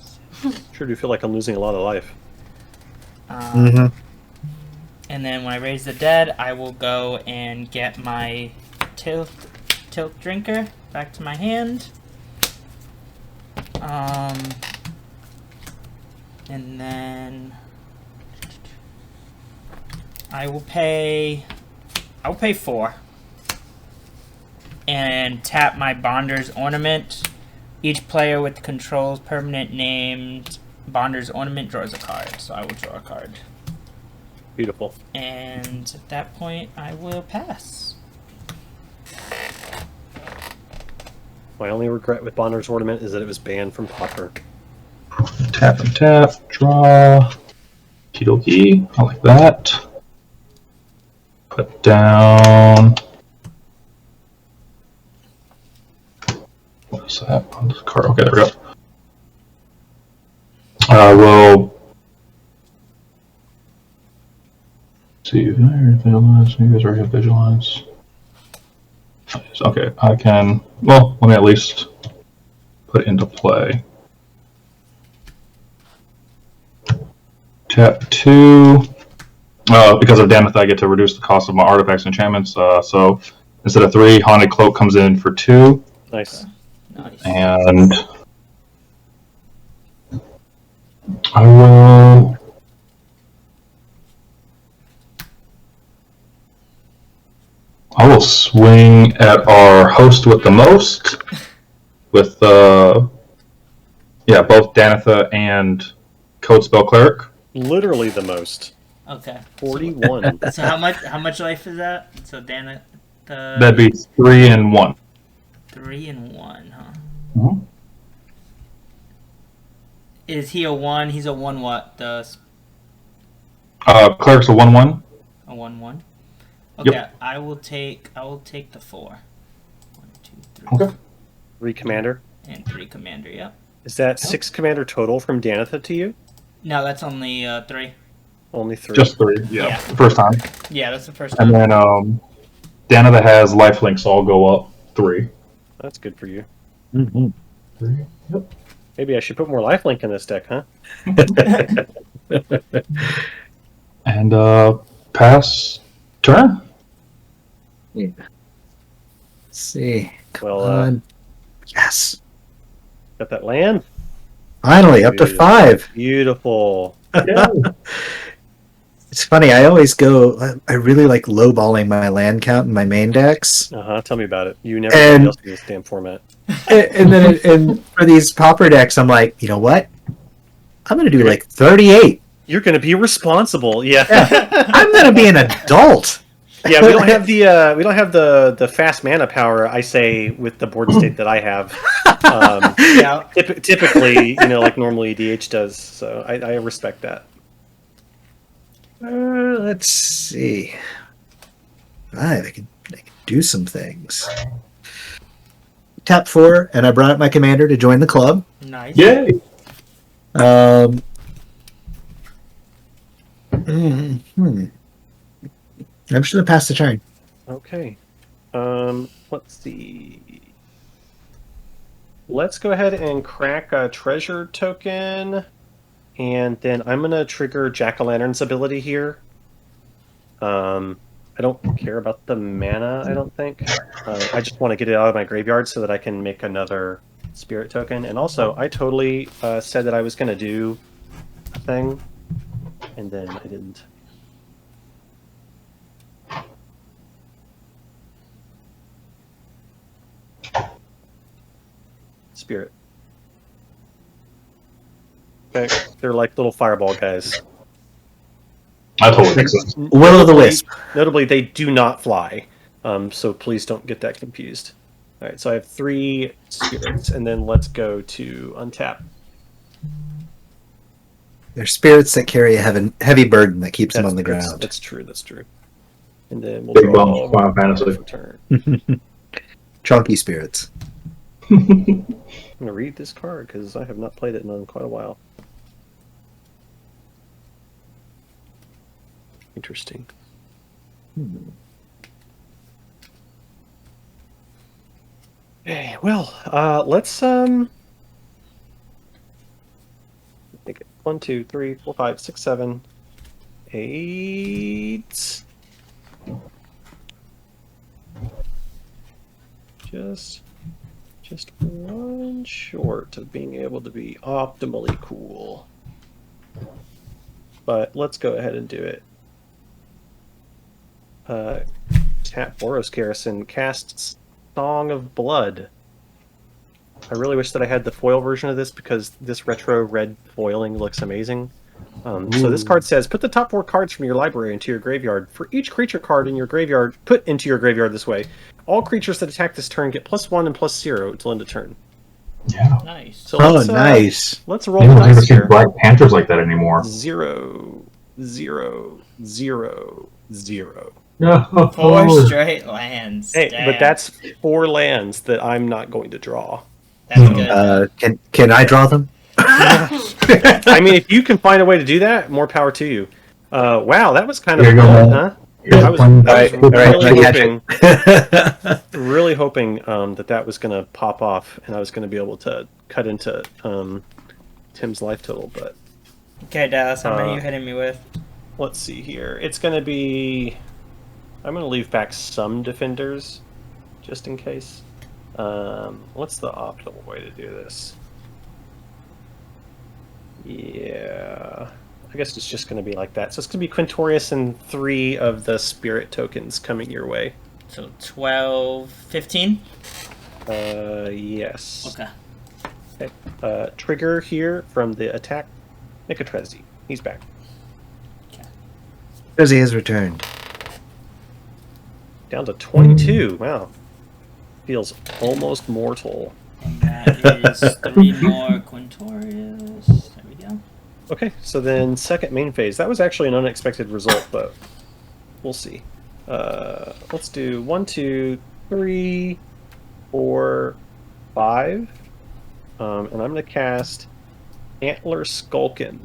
Speaker 4: do feel like I'm losing a lot of life.
Speaker 1: And then when I raise the dead, I will go and get my tilt drinker back to my hand. And then I'll pay 4 and tap my Bonder's Ornament. Each player with controls permanent named Bonder's Ornament draws a card, so I will draw a card.
Speaker 4: Beautiful.
Speaker 1: And at that point, I will pass.
Speaker 4: My only regret with Bonner's Ornament is that it was banned from Pauper.
Speaker 2: Tap and tap. Draw. Kidoki. I like that. Put down. What is that on this card? Okay, there we go. We'll see. Vigilance. You guys already have vigilance. Okay, I can. Well, let me at least put it into play. Tap 2. Because of Damneth, I get to reduce the cost of my artifacts and enchantments. So instead of 3, Haunted Cloak comes in for 2.
Speaker 4: Nice.
Speaker 1: Nice.
Speaker 2: And I will swing at our host with the most, with both Danitha and Code Spell Cleric.
Speaker 4: Literally the most.
Speaker 1: Okay.
Speaker 4: 41.
Speaker 1: So how much life is that? So Dana,
Speaker 2: That'd be 3 and 1.
Speaker 1: 3 and 1, huh?
Speaker 2: Mm-hmm.
Speaker 1: Is he a 1? He's a 1 what? The
Speaker 2: Cleric's a 1/1.
Speaker 1: a 1/1. Okay,
Speaker 2: Yep.
Speaker 1: I will take the 4. 1, 2, 3.
Speaker 2: Okay.
Speaker 4: 3 commander.
Speaker 1: And 3 commander. Yep.
Speaker 4: Is that 6 commander total from Danitha to you?
Speaker 1: No, that's only 3.
Speaker 4: Only 3.
Speaker 2: Just 3. Yeah,
Speaker 1: Yeah.
Speaker 2: first time.
Speaker 1: Yeah, that's the first
Speaker 2: And
Speaker 1: time.
Speaker 2: then Dana that has lifelink, so I'll go up 3.
Speaker 4: That's good for you.
Speaker 3: Mm-hmm.
Speaker 2: 3. Yep.
Speaker 4: Maybe I should put more lifelink in this deck, huh?
Speaker 2: And pass turn.
Speaker 3: Let's see. Come
Speaker 4: Well,
Speaker 3: on. Yes.
Speaker 4: Got that land?
Speaker 3: Finally, up to 5.
Speaker 4: Beautiful.
Speaker 3: It's funny. I always go. I really like lowballing my land count in my main decks,
Speaker 4: Tell me about it. You never do anything else in this damn format.
Speaker 3: and then for these pauper decks, I'm like, you know what? I'm gonna do like 38.
Speaker 4: You're going to be responsible. Yeah.
Speaker 3: I'm gonna be an adult.
Speaker 4: Yeah, we don't have the fast mana power. I say with the board state that I have.
Speaker 1: Yeah.
Speaker 4: Typically, like normally DH does. So I respect that.
Speaker 3: Let's see. 5. I can do some things. Tap 4, and I brought up my commander to join the club.
Speaker 1: Nice.
Speaker 2: Yay!
Speaker 3: I'm just gonna pass the turn.
Speaker 4: Okay. Let's see. Let's go ahead and crack a treasure token, and then I'm gonna trigger Jack-o'-lantern's ability here. I don't care about the mana, I don't think. I just want to get it out of my graveyard so that I can make another spirit token. And also, I totally said that I was gonna do a thing, and then I didn't. Spirit. Okay, they're like little fireball guys.
Speaker 2: That totally makes sense.
Speaker 3: Will o' the Wisp.
Speaker 4: Notably, they do not fly, so please don't get that confused. All right, so I have 3 spirits, and then let's go to untap.
Speaker 3: They're spirits that carry a heavy burden that keeps them on the ground.
Speaker 4: That's true. That's true. And then we'll
Speaker 2: Big
Speaker 4: draw
Speaker 2: bump, Final Fantasy.
Speaker 4: for turn.
Speaker 3: Chunky spirits.
Speaker 4: I'm gonna read this card because I have not played it in quite a while. Interesting. Okay, well, let's take it. 1, 2, 3, 4, 5, 6, 7, 8. Just one short of being able to be optimally cool. But let's go ahead and do it. Tap Boros Garrison, cast Song of Blood. I really wish that I had the foil version of this because this retro red foiling looks amazing. So this card says, put the top 4 cards from your library into your graveyard. For each creature card in your graveyard, put into your graveyard this way. All creatures that attack this turn get +1 and +0 until end of turn.
Speaker 2: Yeah.
Speaker 1: Nice.
Speaker 4: So
Speaker 3: Nice.
Speaker 4: Let's roll
Speaker 2: You
Speaker 4: the
Speaker 2: don't ever
Speaker 4: dice
Speaker 2: see
Speaker 4: here.
Speaker 2: Black Panthers like that anymore.
Speaker 4: 0, 0, 0, 0.
Speaker 2: No.
Speaker 1: 4 straight lands.
Speaker 4: Hey,
Speaker 1: Damn.
Speaker 4: but that's 4 lands that I'm not going to draw.
Speaker 1: That's good.
Speaker 3: Can I draw them?
Speaker 4: I mean, if you can find a way to do that, more power to you. Wow, that was kind of
Speaker 2: Here you go,
Speaker 4: fun,
Speaker 2: man.
Speaker 4: huh?
Speaker 2: Yeah,
Speaker 4: I was
Speaker 2: fun.
Speaker 4: really hoping that was going to pop off, and I was going to be able to cut into Tim's life total. But
Speaker 1: Okay, Dallas, how many are you hitting me with?
Speaker 4: let's see here. It's going to be. I'm going to leave back some defenders, just in case. What's the optimal way to do this? Yeah, I guess it's just going to be like that. So it's going to be Quintorius and 3 of the spirit tokens coming your way.
Speaker 1: So 12, 15?
Speaker 4: Yes.
Speaker 1: Okay.
Speaker 4: Okay. Trigger here from the attack. Nicotrezzi. He's back.
Speaker 3: Because he has returned.
Speaker 4: Down to 22. Wow. Feels almost mortal.
Speaker 1: And that is 3 more Quintorius. There we go.
Speaker 4: Okay, so then second main phase. That was actually an unexpected result, but we'll see. Let's do 1, 2, 3, 4, 5. And I'm going to cast Antler Skulkin.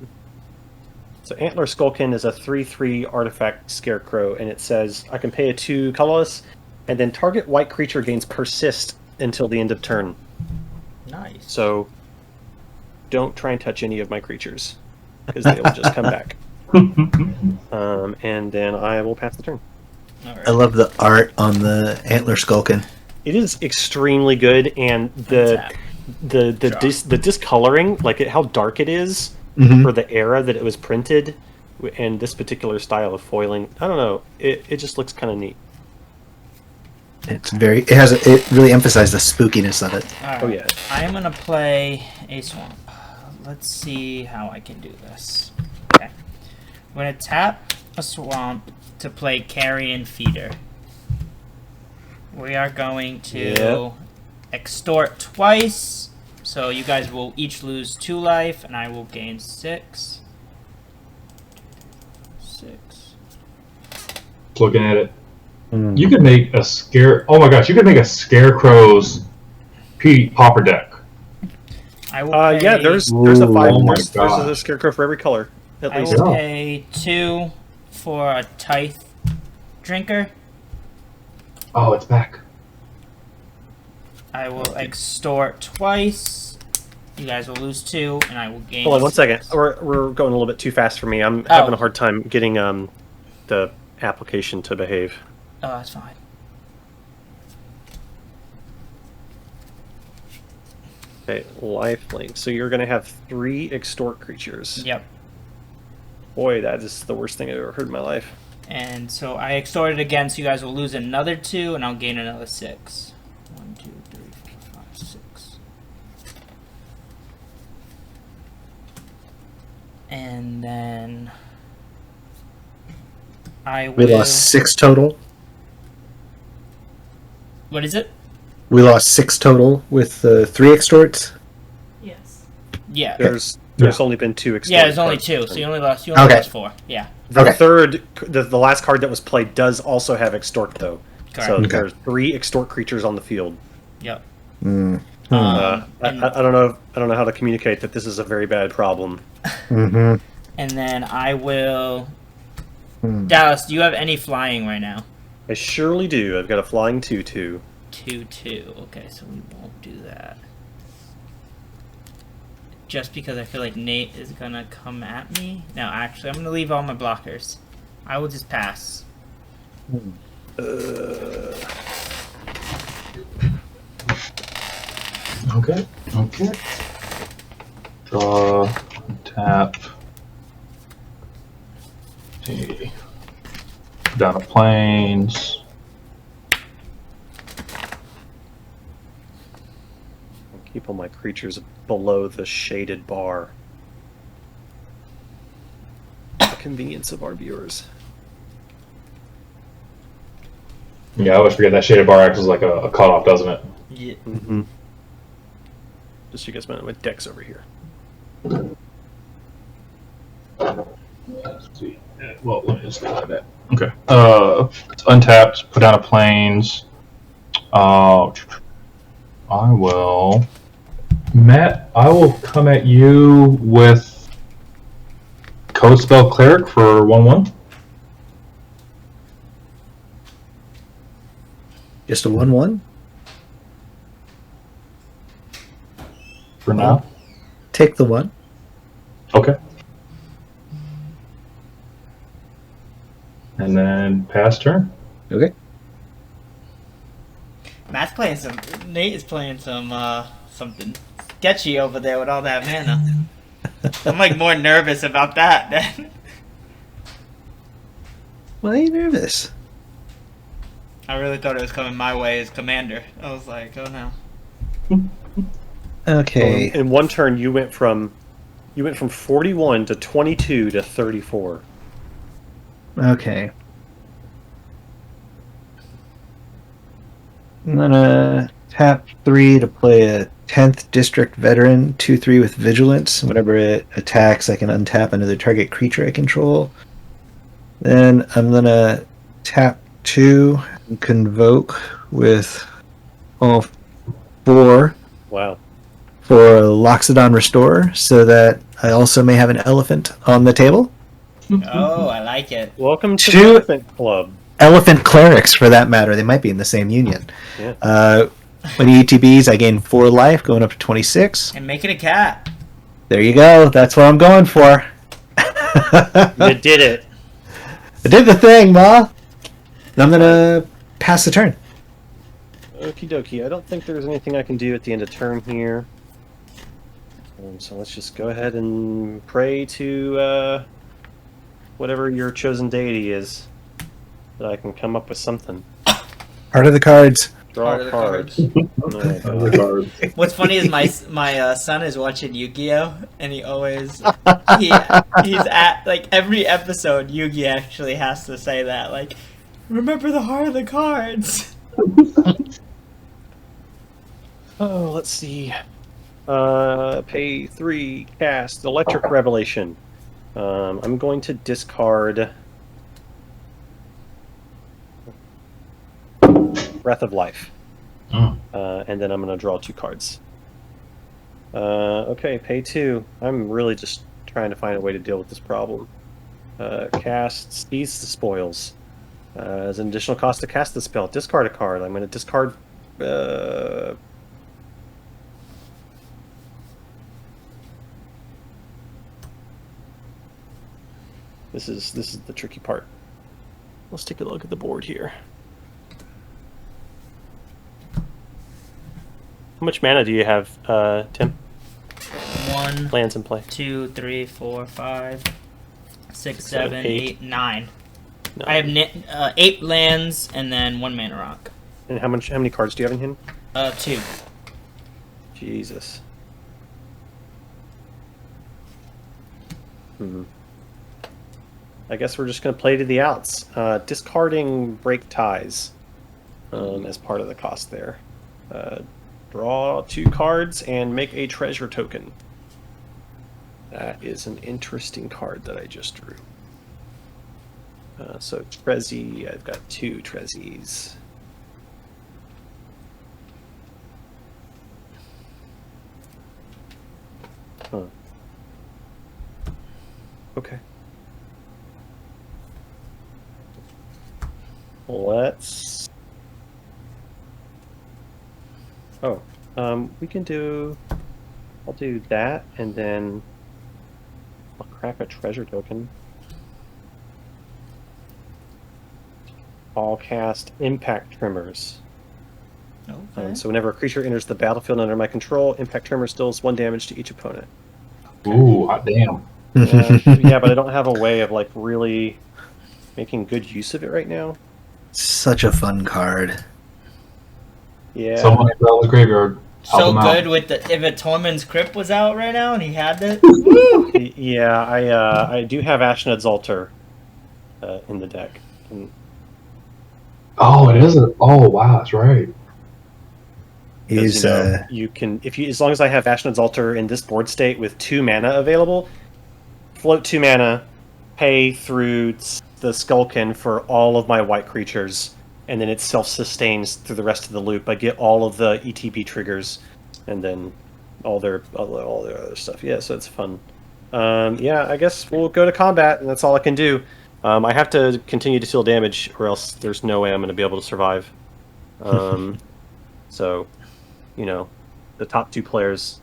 Speaker 4: So Antler Skulkin is a 3/3 artifact scarecrow, and it says I can pay a 2 colorless, and then target white creature gains persist until the end of turn.
Speaker 1: Nice.
Speaker 4: So don't try and touch any of my creatures, because they will just come back. And then I will pass the turn.
Speaker 1: All right.
Speaker 3: I love the art on the Antler Skulkin.
Speaker 4: It is extremely good, and
Speaker 1: Untap.
Speaker 4: the discoloring, like how dark it is
Speaker 3: Mhm.
Speaker 4: for the era that it was printed, and this particular style of foiling. I don't know. It just looks kind of neat.
Speaker 3: It really emphasized the spookiness of it.
Speaker 1: All right.
Speaker 4: Oh yeah.
Speaker 1: I am gonna play a swamp. Let's see how I can do this. Okay. I'm gonna tap a swamp to play Carrion Feeder. We are going to extort twice, so you guys will each lose 2 life, and I will gain 6. 6.
Speaker 2: Looking at it. You could make a Oh my gosh, you could make a Scarecrow's Pauper deck.
Speaker 1: I will pay,
Speaker 4: Yeah. There's a 5.
Speaker 2: Oh my
Speaker 4: There's a
Speaker 2: gosh.
Speaker 4: scarecrow for every color. At
Speaker 1: I
Speaker 4: least.
Speaker 1: will
Speaker 2: Yeah.
Speaker 1: pay 2 for a Tithe Drinker.
Speaker 2: Oh, it's back.
Speaker 1: I will extort twice. You guys will lose 2, and I will gain.
Speaker 4: Hold on 1 second.
Speaker 1: 6.
Speaker 4: We're going a little bit too fast for me. I'm having a hard time getting the application to behave.
Speaker 1: Oh, that's fine.
Speaker 4: Okay, lifelink. So you're going to have 3 extort creatures.
Speaker 1: Yep.
Speaker 4: Boy, that is the worst thing I've ever heard in my life.
Speaker 1: And so I extorted again, so you guys will lose another 2, and I'll gain another 6. 1, 2, 3, 4, 5, 6. And then I will.
Speaker 3: We lost 6 total.
Speaker 1: What is it?
Speaker 3: We lost 6 total with 3 extorts.
Speaker 5: Yes.
Speaker 1: Yeah.
Speaker 4: There's only been 2 extort.
Speaker 1: Yeah, there's only
Speaker 4: cards.
Speaker 1: 2, so you only lost
Speaker 3: Okay.
Speaker 1: 4. Yeah.
Speaker 4: The
Speaker 3: Okay.
Speaker 4: third, the last card that was played does also have extort though.
Speaker 1: Correct.
Speaker 4: So
Speaker 3: Okay.
Speaker 4: there's 3 extort creatures on the field.
Speaker 1: Yep.
Speaker 3: Mm.
Speaker 4: I
Speaker 1: And,
Speaker 4: don't know. I don't know how to communicate that this is a very bad problem.
Speaker 3: Mm-hmm.
Speaker 1: and then I will.
Speaker 3: Hmm.
Speaker 1: Dallas, do you have any flying right now?
Speaker 4: I surely do. I've got a flying 2/2.
Speaker 1: 2/2. Okay, so we won't do that. Just because I feel like Nate is gonna come at me. No, actually, I'm gonna leave all my blockers. I will just pass.
Speaker 2: Okay. Okay. Draw, tap. See. Down to planes.
Speaker 4: Keep all my creatures below the shaded bar. The convenience of our viewers.
Speaker 2: Yeah, I always forget that shaded bar acts as like a cutoff, doesn't it?
Speaker 1: Yeah.
Speaker 4: Mm-hmm. Just so you guys know, my deck's over here.
Speaker 2: Let's see. Well, let me just look at that. Okay. It's untapped. Put down a planes. I will. Matt, I will come at you with Code Spell Cleric for 1/1.
Speaker 3: Just a 1/1.
Speaker 2: For now.
Speaker 3: Take the 1.
Speaker 2: Okay. And then pass turn.
Speaker 3: Okay.
Speaker 1: Matt's playing some. Nate is playing some something sketchy over there with all that mana. I'm like more nervous about that than.
Speaker 3: Why are you nervous?
Speaker 1: I really thought it was coming my way as commander. I was like, oh no.
Speaker 3: Okay.
Speaker 4: In one turn, you went from 41 to 22 to 34.
Speaker 3: Okay. I'm gonna tap 3 to play a 10th District Veteran, 2/3 with Vigilance. Whenever it attacks, I can untap another target creature I control. Then I'm gonna tap 2 and Convoke with all 4
Speaker 4: Wow.
Speaker 3: for Loxodon Restore, so that I also may have an elephant on the table.
Speaker 1: Oh, I like it.
Speaker 4: Welcome to
Speaker 3: Two-
Speaker 4: the Elephant Club.
Speaker 3: Elephant clerics, for that matter. They might be in the same union.
Speaker 4: Yeah.
Speaker 3: With the ETBs, I gain 4 life, going up to 26.
Speaker 1: And make it a cat.
Speaker 3: There you go. That's what I'm going for.
Speaker 4: You did it.
Speaker 3: I did the thing, Ma. And I'm gonna pass the turn.
Speaker 4: Okie dokie. I don't think there's anything I can do at the end of turn here. So let's just go ahead and pray to whatever your chosen deity is, that I can come up with something.
Speaker 3: Heart of the cards.
Speaker 4: Draw
Speaker 1: Heart of the
Speaker 4: cards.
Speaker 2: The card.
Speaker 1: What's funny is my son is watching Yu-Gi-Oh, and he always he's at like every episode. Yugi actually has to say that, like, remember the heart of the cards.
Speaker 4: Oh, let's see. Pay 3, cast Electric Revelation. I'm going to discard Breath of Life.
Speaker 2: Oh.
Speaker 4: And then I'm going to draw 2 cards. Okay, pay 2. I'm really just trying to find a way to deal with this problem. Cast Seize the Spoils. As an additional cost to cast the spell, discard a card. I'm going to discard... This is the tricky part. Let's take a look at the board here. How much mana do you have, Tim?
Speaker 1: 1,
Speaker 4: Lands in play.
Speaker 1: 2, 3, 4, 5, 6,
Speaker 4: 7,
Speaker 1: 7,
Speaker 4: 8.
Speaker 1: 8, 9.
Speaker 4: No.
Speaker 1: I have 8 lands and then 1 mana rock.
Speaker 4: And how many cards do you have in hand?
Speaker 1: 2.
Speaker 4: Jesus. I guess we're just going to play to the outs. Discarding Break Ties as part of the cost there. Draw 2 cards and make a treasure token. That is an interesting card that I just drew. So Trezzy, I've got 2 Trezzys. Huh. Okay. Let's... Oh, we can do... I'll do that, and then I'll crack a treasure token. I'll cast Impact Tremors.
Speaker 1: Okay.
Speaker 4: So whenever a creature enters the battlefield under my control, Impact Tremors deals 1 damage to each opponent.
Speaker 2: Ooh, hot damn.
Speaker 4: Yeah, but I don't have a way of like really making good use of it right now.
Speaker 3: Such a fun card.
Speaker 4: Yeah.
Speaker 2: Someone in the graveyard. Help
Speaker 1: So
Speaker 2: him out.
Speaker 1: good with the if a Tormund's Crypt was out right now and he had it. Woo!
Speaker 4: Yeah, I do have Ashnod's Altar in the deck. And
Speaker 2: Oh, it is. Oh, wow, that's right.
Speaker 3: He's
Speaker 4: you can as long as I have Ashnod's Altar in this board state with 2 mana available, float 2 mana, pay through the Skullkin for all of my white creatures, and then it self-sustains through the rest of the loop. I get all of the ETB triggers, and then all their other stuff. Yeah, so it's fun. Yeah, I guess we'll go to combat, and that's all I can do. I have to continue to deal damage, or else there's no way I'm going to be able to survive. So, you know, the top 2 players,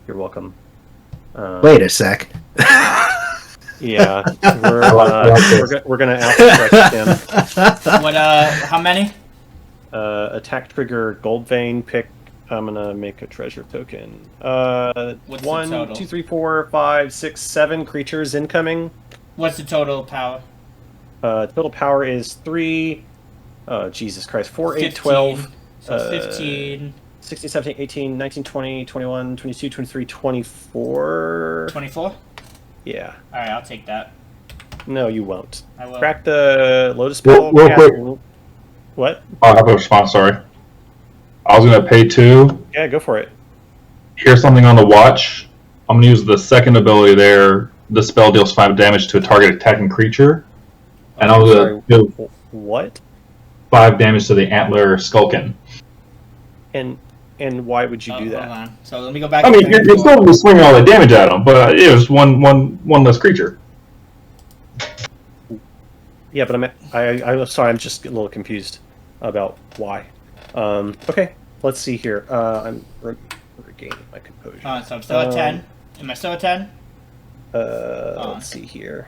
Speaker 4: you're welcome.
Speaker 3: wait a sec.
Speaker 4: Yeah, we're gonna alpha strike him.
Speaker 1: What? How many?
Speaker 4: Attack trigger Gold Vein pick. I'm gonna make a treasure token.
Speaker 1: What's the
Speaker 4: 1,
Speaker 1: total?
Speaker 4: 2, 3, 4, 5, 6, 7 creatures incoming.
Speaker 1: What's the total power?
Speaker 4: Total power is 3. Oh, Jesus Christ. 4, 8,
Speaker 1: 15.
Speaker 4: 12.
Speaker 1: So 15.
Speaker 4: 16, 17, 18, 19, 20, 21, 22, 23, 24.
Speaker 1: 24?
Speaker 4: Yeah.
Speaker 1: Alright, I'll take that.
Speaker 4: No, you won't.
Speaker 1: I will.
Speaker 4: Crack the Lotus
Speaker 2: Real
Speaker 4: Ball.
Speaker 2: quick.
Speaker 4: What?
Speaker 2: I have a response, sorry. I was going to pay 2.
Speaker 4: Yeah, go for it.
Speaker 2: Here's something on the watch. I'm going to use the second ability there. The spell deals 5 damage to a target attacking creature. And I'm going to do
Speaker 4: What?
Speaker 2: 5 damage to the Antler Skullkin.
Speaker 4: And why would you do
Speaker 1: Hold
Speaker 4: that?
Speaker 1: on. So let me go back.
Speaker 2: I
Speaker 1: to
Speaker 2: mean, you're still going to be swinging all the damage at him, but it was one less creature.
Speaker 4: Yeah, but I'm sorry. I'm just a little confused about why. Okay, let's see here. I'm regaining my composure.
Speaker 1: So I'm still at 10. Am I still at 10?
Speaker 4: Let's see here.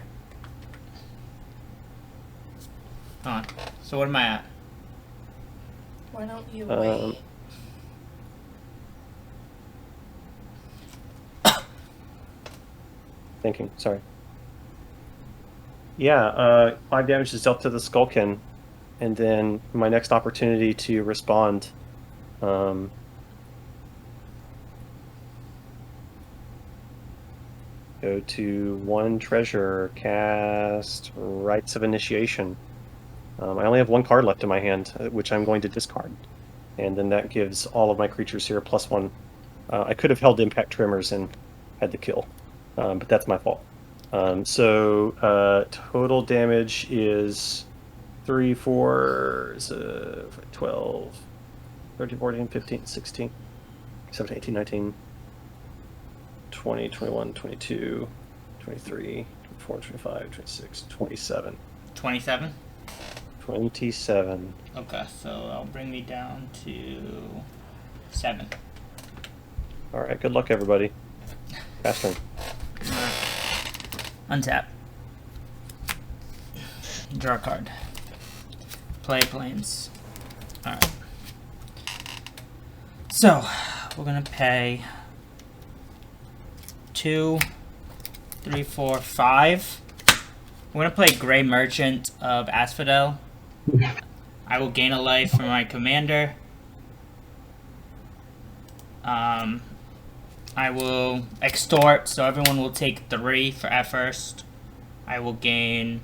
Speaker 1: So what am I at?
Speaker 5: Why don't you wait?
Speaker 4: Thinking. Sorry. Yeah, 5 damage is dealt to the Skullkin, and then my next opportunity to respond. Go to 1 treasure, cast Rites of Initiation. I only have 1 card left in my hand, which I'm going to discard. And then that gives all of my creatures here +1. I could have held Impact Tremors and had the kill, but that's my fault. So total damage is 3, 4, 12, 13, 14, 15, 16, 17, 18, 19, 20, 21, 22, 23, 24, 25, 26, 27.
Speaker 1: 27?
Speaker 4: 27.
Speaker 1: Okay, so I'll bring me down to 7.
Speaker 4: Alright, good luck, everybody. Pass turn.
Speaker 1: Untap. Draw a card. Play planes. Alright. So, we're gonna pay 2, 3, 4, 5. We're gonna play Grey Merchant of Asphodel. I will gain a life from my commander. I will extort, so everyone will take 3 at first. I will gain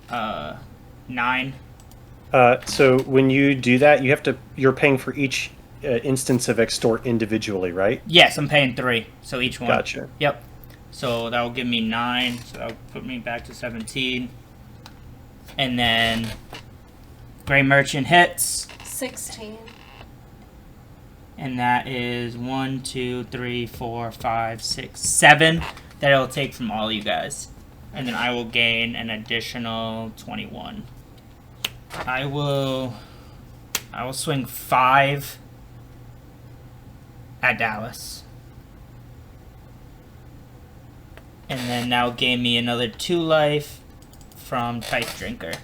Speaker 1: 9.
Speaker 4: So when you do that, you're paying for each instance of extort individually, right?
Speaker 1: Yes, I'm paying 3, so each one.
Speaker 4: Gotcha.
Speaker 1: Yep. So that will give me 9, so that will put me back to 17. And then Grey Merchant hits.
Speaker 5: 16.
Speaker 1: And that is 1, 2, 3, 4, 5, 6, 7 that I'll take from all you guys. And then I will gain an additional 21. I will swing 5 at Dallas. And then that will gain me another 2 life from Tice Drinker.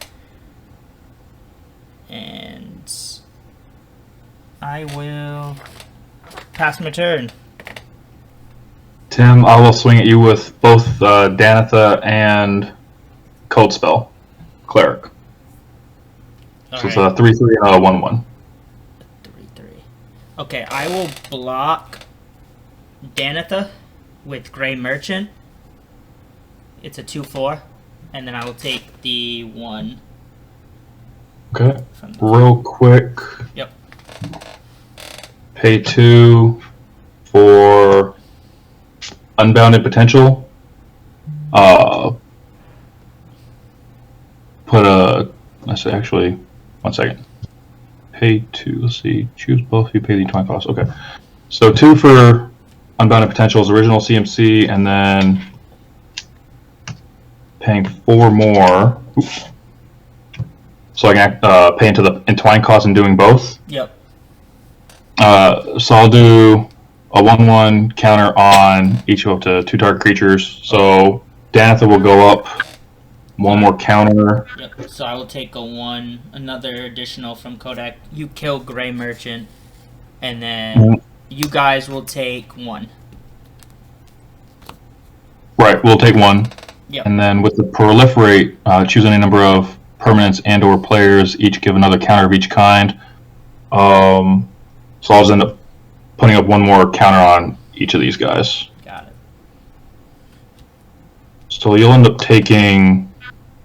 Speaker 1: And I will pass my turn.
Speaker 2: Tim, I will swing at you with both Danitha and Code Spell, Cleric. So it's a 3/3 and a 1/1.
Speaker 1: 3/3. Okay, I will block Danitha with Grey Merchant. It's a 2/4, and then I will take the 1.
Speaker 2: Okay.
Speaker 1: From the
Speaker 2: Real quick.
Speaker 1: Yep.
Speaker 2: Pay 2 for Unbounded Potential. Actually, 1 second. Pay 2, let's see. Choose both, you pay the 20 cost. Okay. So 2 for Unbounded Potential's original CMC, and then paying 4 more. Oops. So I can pay into the Entwine cost and doing both.
Speaker 1: Yep.
Speaker 2: So I'll do a 1/1 counter on each of up to 2 target creatures. So Danitha will go up 1 more counter.
Speaker 1: Yep. So I will take another additional from Kodak. You kill Grey Merchant, and then you guys will take 1.
Speaker 2: Right, we'll take 1.
Speaker 1: Yep.
Speaker 2: And then with the proliferate, choose any number of permanents and/or players. Each give another counter of each kind. So I'll just end up putting up 1 more counter on each of these guys.
Speaker 1: Got it.
Speaker 2: So you'll end up taking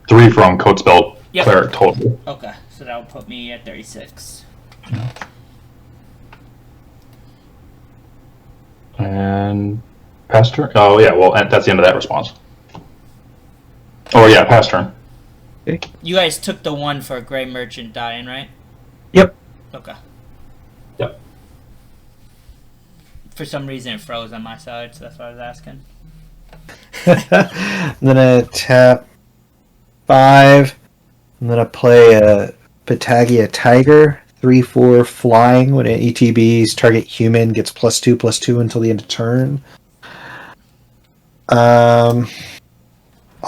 Speaker 2: 3 from Coat Spell Cleric total.
Speaker 1: Okay, so that will put me at 36.
Speaker 2: And pass turn. Oh yeah, well that's the end of that response. Oh yeah, pass turn.
Speaker 1: You guys took the 1 for Grey Merchant dying, right?
Speaker 3: Yep.
Speaker 1: Okay.
Speaker 2: Yep.
Speaker 1: For some reason it froze on my side, so that's why I was asking.
Speaker 3: I'm gonna tap 5. I'm gonna play a Patagia Tiger. 3/4 flying. When it ETBs, target human gets +2/+2 until the end of turn. I'll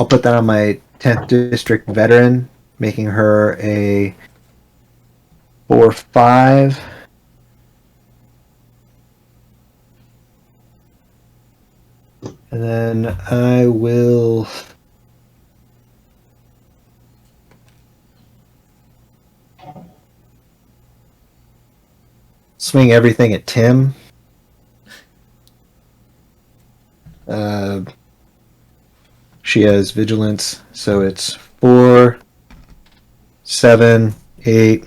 Speaker 3: put that on my 10th District Veteran, making her a 4/5. And then I will swing everything at Tim. She has vigilance, so it's 4, 7, 8,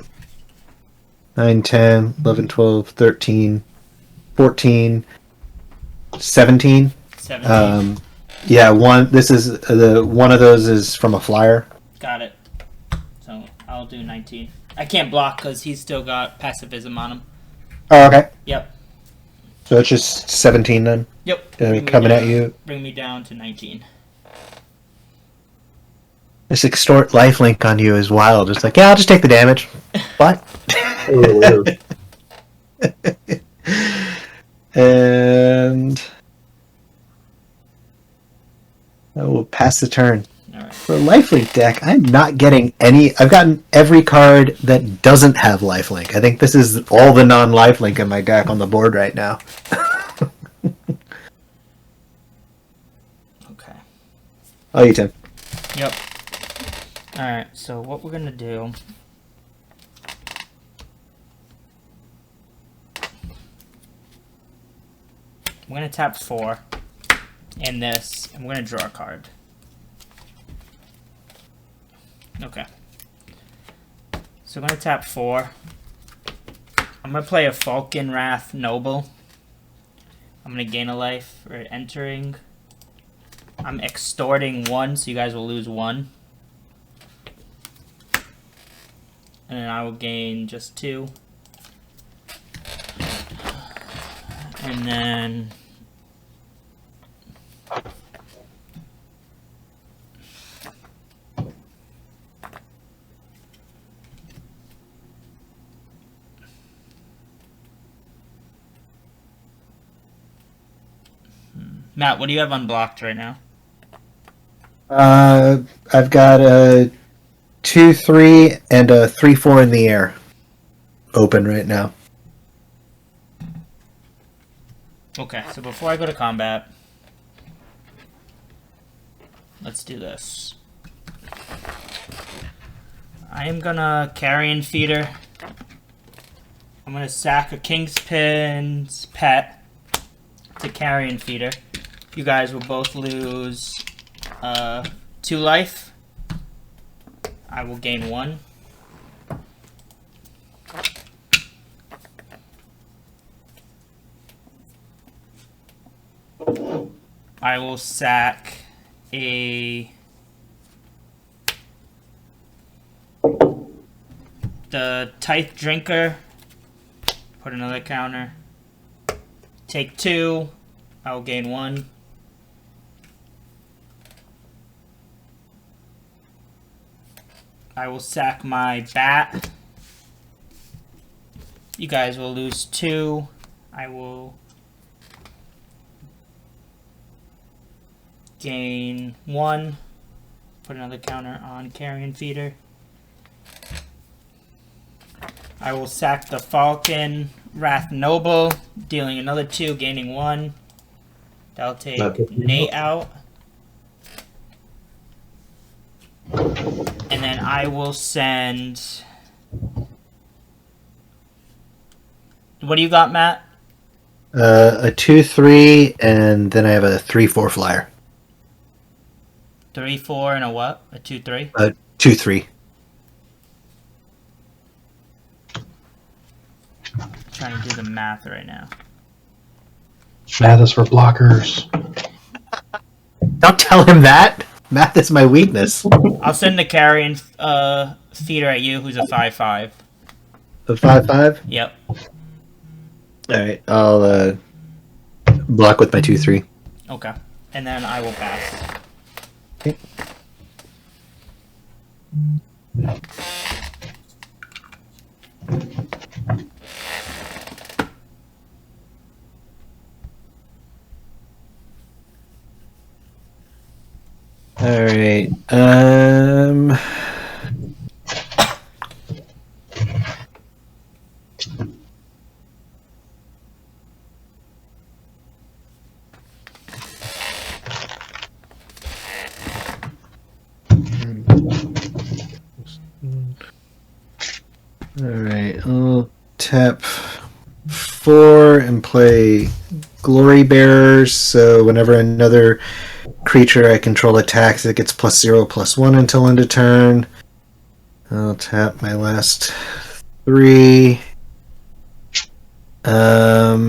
Speaker 3: 9, 10, 11, 12, 13, 14, 17.
Speaker 1: 17.
Speaker 3: Yeah, one. This is one of those is from a flyer.
Speaker 1: Got it. So I'll do 19. I can't block because he's still got pacifism on him.
Speaker 3: Oh, okay.
Speaker 1: Yep.
Speaker 3: So it's just 17 then.
Speaker 1: Yep.
Speaker 3: Coming at you.
Speaker 1: Bring me down to 19.
Speaker 3: This extort lifelink on you is wild. It's like, yeah, I'll just take the damage. What? And I will pass the turn.
Speaker 1: All right.
Speaker 3: For a lifelink deck, I'm not getting any. I've gotten every card that doesn't have lifelink. I think this is all the non-lifelink in my deck on the board right now.
Speaker 1: Okay.
Speaker 3: Oh, you Tim.
Speaker 1: Yep. Alright, so what we're gonna do. I'm gonna tap 4 in this. I'm gonna draw a card. Okay. So I'm gonna tap 4. I'm gonna play a Falcon Wrath Noble. I'm gonna gain a life for entering. I'm extorting 1, so you guys will lose 1. And then I will gain just 2. And then Matt, what do you have unblocked right now?
Speaker 3: I've got a 2/3 and a 3/4 in the air open right now.
Speaker 1: Okay, so before I go to combat, let's do this. I am gonna Carrion Feeder. I'm gonna sack a Kingspin's Pet to Carrion Feeder. You guys will both lose 2 life. I will gain 1. I will sack the Tithe Drinker, put another counter, take 2, I will gain 1. I will sack my Bat. You guys will lose 2. I will gain 1. Put another counter on Carrion Feeder. I will sack the Falcon Wrath Noble, dealing another 2, gaining 1. That'll take Nate out. And then I will send... What do you got, Matt?
Speaker 3: A 2/3, and then I have a 3/4 flyer.
Speaker 1: 3/4 and a what? A 2/3?
Speaker 3: 2/3.
Speaker 1: Trying to do the math right now.
Speaker 2: Math is for blockers.
Speaker 3: Don't tell him that. Math is my weakness.
Speaker 1: I'll send the Carrion Feeder at you, who's a 5/5.
Speaker 3: A 5/5.
Speaker 1: Yep.
Speaker 3: All right, I'll block with my 2/3.
Speaker 1: Okay. And then I will pass.
Speaker 3: Okay. All right. All right. I'll tap 4 and play Glory Bearers. So whenever another creature I control attacks, it gets +0/+1 until end of turn. I'll tap my last 3. I'm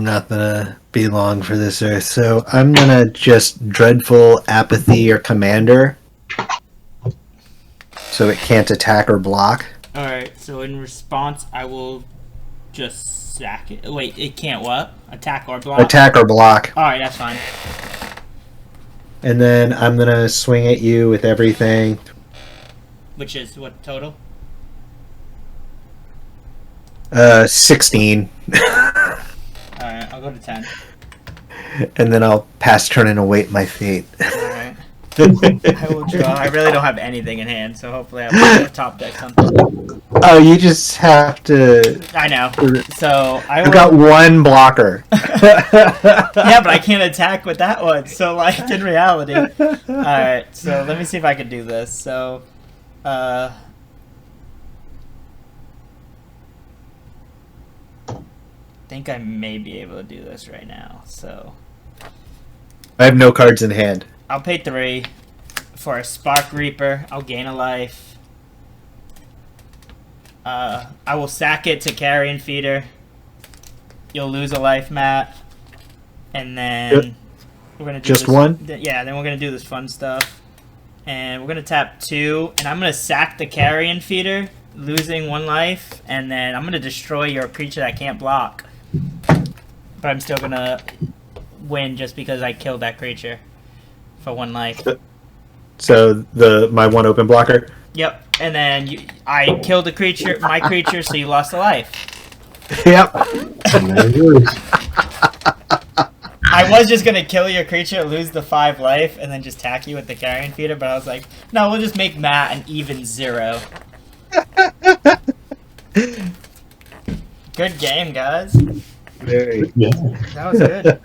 Speaker 3: not gonna be long for this earth, so I'm gonna just Dreadful Apathy or Commander, so it can't attack or block.
Speaker 1: Alright, so in response, I will just sack it. Wait, it can't what? Attack or block?
Speaker 3: Attack or block.
Speaker 1: Alright, that's fine.
Speaker 3: And then I'm gonna swing at you with everything.
Speaker 1: Which is what total?
Speaker 3: 16.
Speaker 1: Alright, I'll go to 10.
Speaker 3: And then I'll pass turn and await my fate.
Speaker 1: Alright. I will draw. I really don't have anything in hand, so hopefully I'll top deck something.
Speaker 3: Oh, you just have to...
Speaker 1: I know. So I
Speaker 3: You got one blocker.
Speaker 1: Yeah, but I can't attack with that one. So, like, in reality. Alright, so let me see if I can do this. So, I think I may be able to do this right now. So,
Speaker 3: I have no cards in hand.
Speaker 1: I'll pay 3 for a Spark Reaper. I'll gain a life. I will sack it to Carrion Feeder. You'll lose a life, Matt. And then we're gonna do
Speaker 3: Just
Speaker 1: this,
Speaker 3: one?
Speaker 1: Yeah, then we're gonna do this fun stuff. And we're gonna tap 2, and I'm gonna sack the Carrion Feeder, losing 1 life, and then I'm gonna destroy your creature that can't block. But I'm still gonna win just because I killed that creature for 1 life.
Speaker 3: So my one open blocker?
Speaker 1: Yep, and then I killed the creature, my creature, so you lost a life.
Speaker 3: Yep.
Speaker 1: I was just gonna kill your creature, lose the 5 life, and then just attack you with the Carrion Feeder, but I was like, no, we'll just make Matt an even 0. Good game, guys.
Speaker 3: Very.
Speaker 2: Yeah.
Speaker 1: That was good.